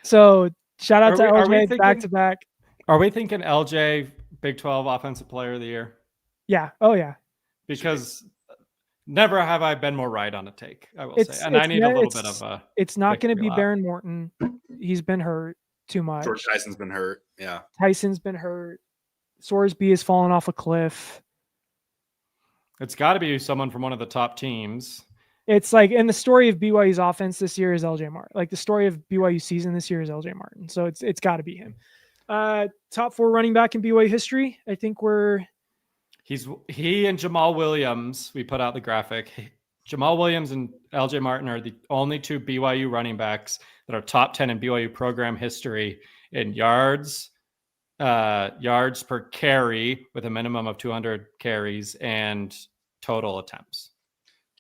So shout out to LJ back-to-back. Are we thinking LJ Big 12 Offensive Player of the Year? Yeah. Oh, yeah. Because never have I been more right on a take, I will say. And I need a little bit of a... It's not going to be Baron Morton. He's been hurt too much. George Tyson's been hurt. Yeah. Tyson's been hurt. Sorsby has fallen off a cliff. It's got to be someone from one of the top teams. It's like, and the story of BYU's offense this year is LJ Martin. Like, the story of BYU season this year is LJ Martin. So it's got to be him. Top 4 running back in BYU history. I think he and Jamal Williams, we put out the graphic. Jamal Williams and LJ Martin are the only 2 BYU running backs that are top 10 in BYU program history in yards per carry, with a minimum of 200 carries, and total attempts.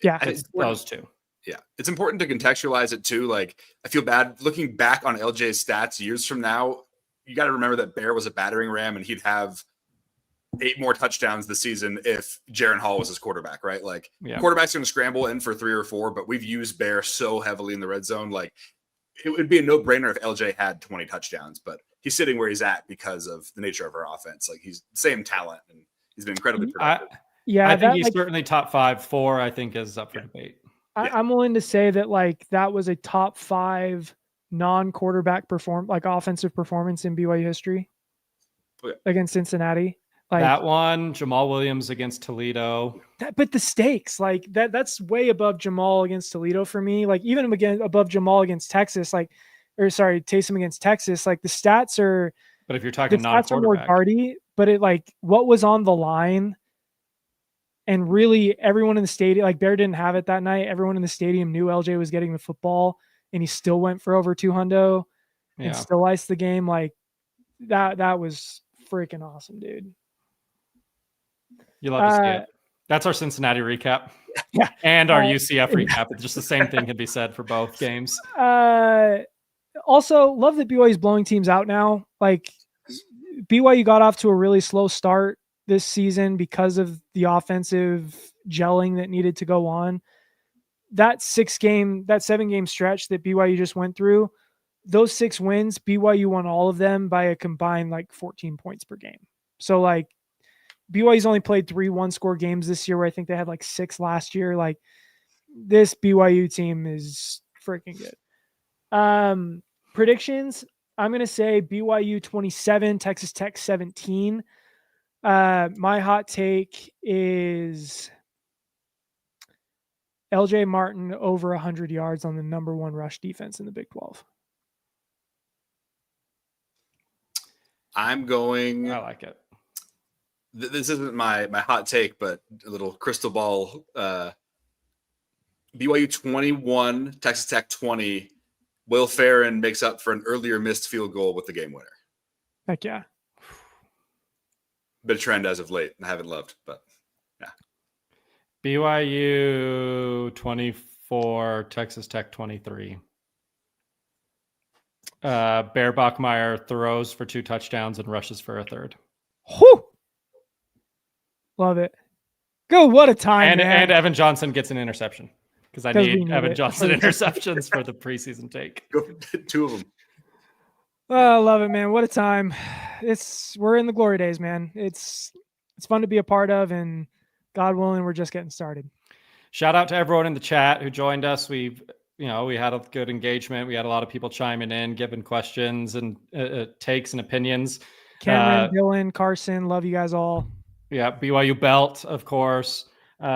Yeah, it's those 2. Yeah, it's important to contextualize it too. Like, I feel bad looking back on LJ's stats years from now. You got to remember that Bear was a battering ram, and he'd have 8 more touchdowns this season if Jaron Hall was his quarterback, right? Like, quarterback's going to scramble in for 3 or 4, but we've used Bear so heavily in the red zone. Like, it would be a no-brainer if LJ had 20 touchdowns, but he's sitting where he's at because of the nature of our offense. Like, he's the same talent, and he's been incredibly productive. I think he's certainly top 5. 4, I think, is up for debate. I'm willing to say that, like, that was a top 5 non-quarterback offensive performance in BYU history against Cincinnati. Like, that one, Jamal Williams against Toledo. But the stakes, like, that's way above Jamal against Toledo for me. Like, even again above Jamal against Texas, Taysom against Texas. Like, the stats are. But if you're talking non-quarterback, more guardy. But what was on the line And really everyone in the stadium, like Bear didn't have it that night. Everyone in the stadium knew LJ was getting the football, and he still went for over 200 and still iced the game. Like that was freaking awesome, dude. You love to see it. That's our Cincinnati recap. Yeah. And our UCF recap. It's just the same thing can be said for both games. Also, love that BYU is blowing teams out now. Like BYU got off to a really slow start this season because of the offensive gelling that needed to go on. That 7-game stretch that BYU just went through, those 6 wins, BYU won all of them by a combined like 14 points per game. So like BYU's only played 3 one-score games this year, where I think they had like 6 last year. Like this BYU team is freaking good. Predictions, I'm going to say BYU 27, Texas Tech 17. My hot take is LJ Martin over 100 yards on the number 1 rush defense in the Big 12. I like it. This isn't my hot take, but a little crystal ball. BYU 21, Texas Tech 20. Will Farron makes up for an earlier missed field goal with the game winner. Heck yeah. Bit of trend as of late. I haven't loved, but yeah. BYU 24, Texas Tech 23. Bear Bachmeier throws for 2 touchdowns and rushes for a 3rd. Whew. Love it. Go, what a time, man. And Evan Johnson gets an interception, because I need Evan Johnson interceptions for the preseason take. Go 2 of them. Oh, I love it, man. What a time. We're in the glory days, man. It's fun to be a part of, and God willing, we're just getting started. Shout out to everyone in the chat who joined us. We had a good engagement. We had a lot of people chiming in, giving questions and takes and opinions. Cameron, Dylan, Carson, love you guys all. Yeah, BYU Belt, of course. We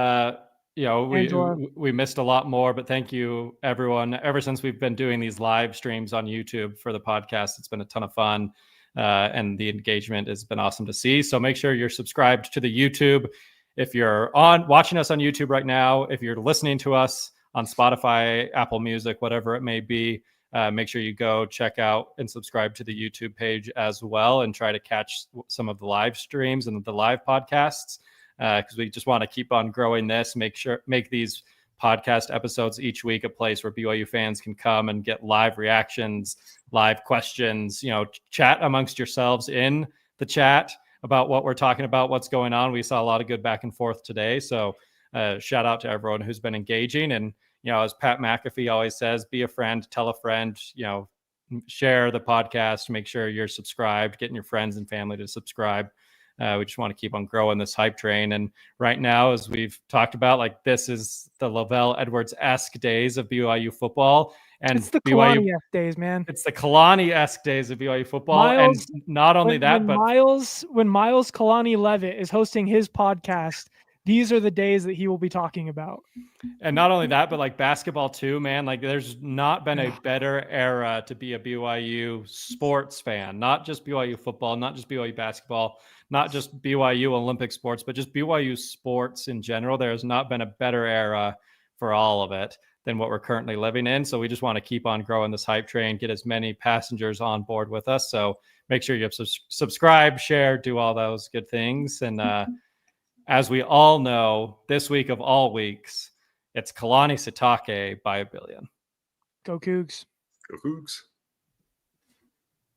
missed a lot more, but thank you, everyone. Ever since we've been doing these live streams on YouTube for the podcast, it's been a ton of fun, and the engagement has been awesome to see. So make sure you're subscribed to the YouTube. If you're watching us on YouTube right now, if you're listening to us on Spotify, Apple Music, whatever it may be, make sure you go check out and subscribe to the YouTube page as well, and try to catch some of the live streams and the live podcasts, because we just want to keep on growing this. Make these podcast episodes each week a place where BYU fans can come and get live reactions, live questions, chat amongst yourselves in the chat about what we're talking about, what's going on. We saw a lot of good back and forth today. So shout out to everyone who's been engaging. And, as Pat McAfee always says, be a friend, tell a friend, share the podcast, make sure you're subscribed, getting your friends and family to subscribe. We just want to keep on growing this hype train. And right now, as we've talked about, this is the Lavelle Edwards-esque days of BYU football. And it's the Kalani-esque days, man. It's the Kalani-esque days of BYU football. And not only that, but when Miles Kalani-Levitt is hosting his podcast, these are the days that he will be talking about. And not only that, but basketball too, man. There's not been a better era to be a BYU sports fan, not just BYU football, not just BYU basketball, not just BYU Olympic sports, but just BYU sports in general. There has not been a better era for all of it than what we're currently living in. So we just want to keep on growing this hype train, get as many passengers on board with us. So make sure you subscribe, share, do all those good things. And as we all know, this week of all weeks, it's Kalani Sitake by a billion. Go Cougs. Go Cougs.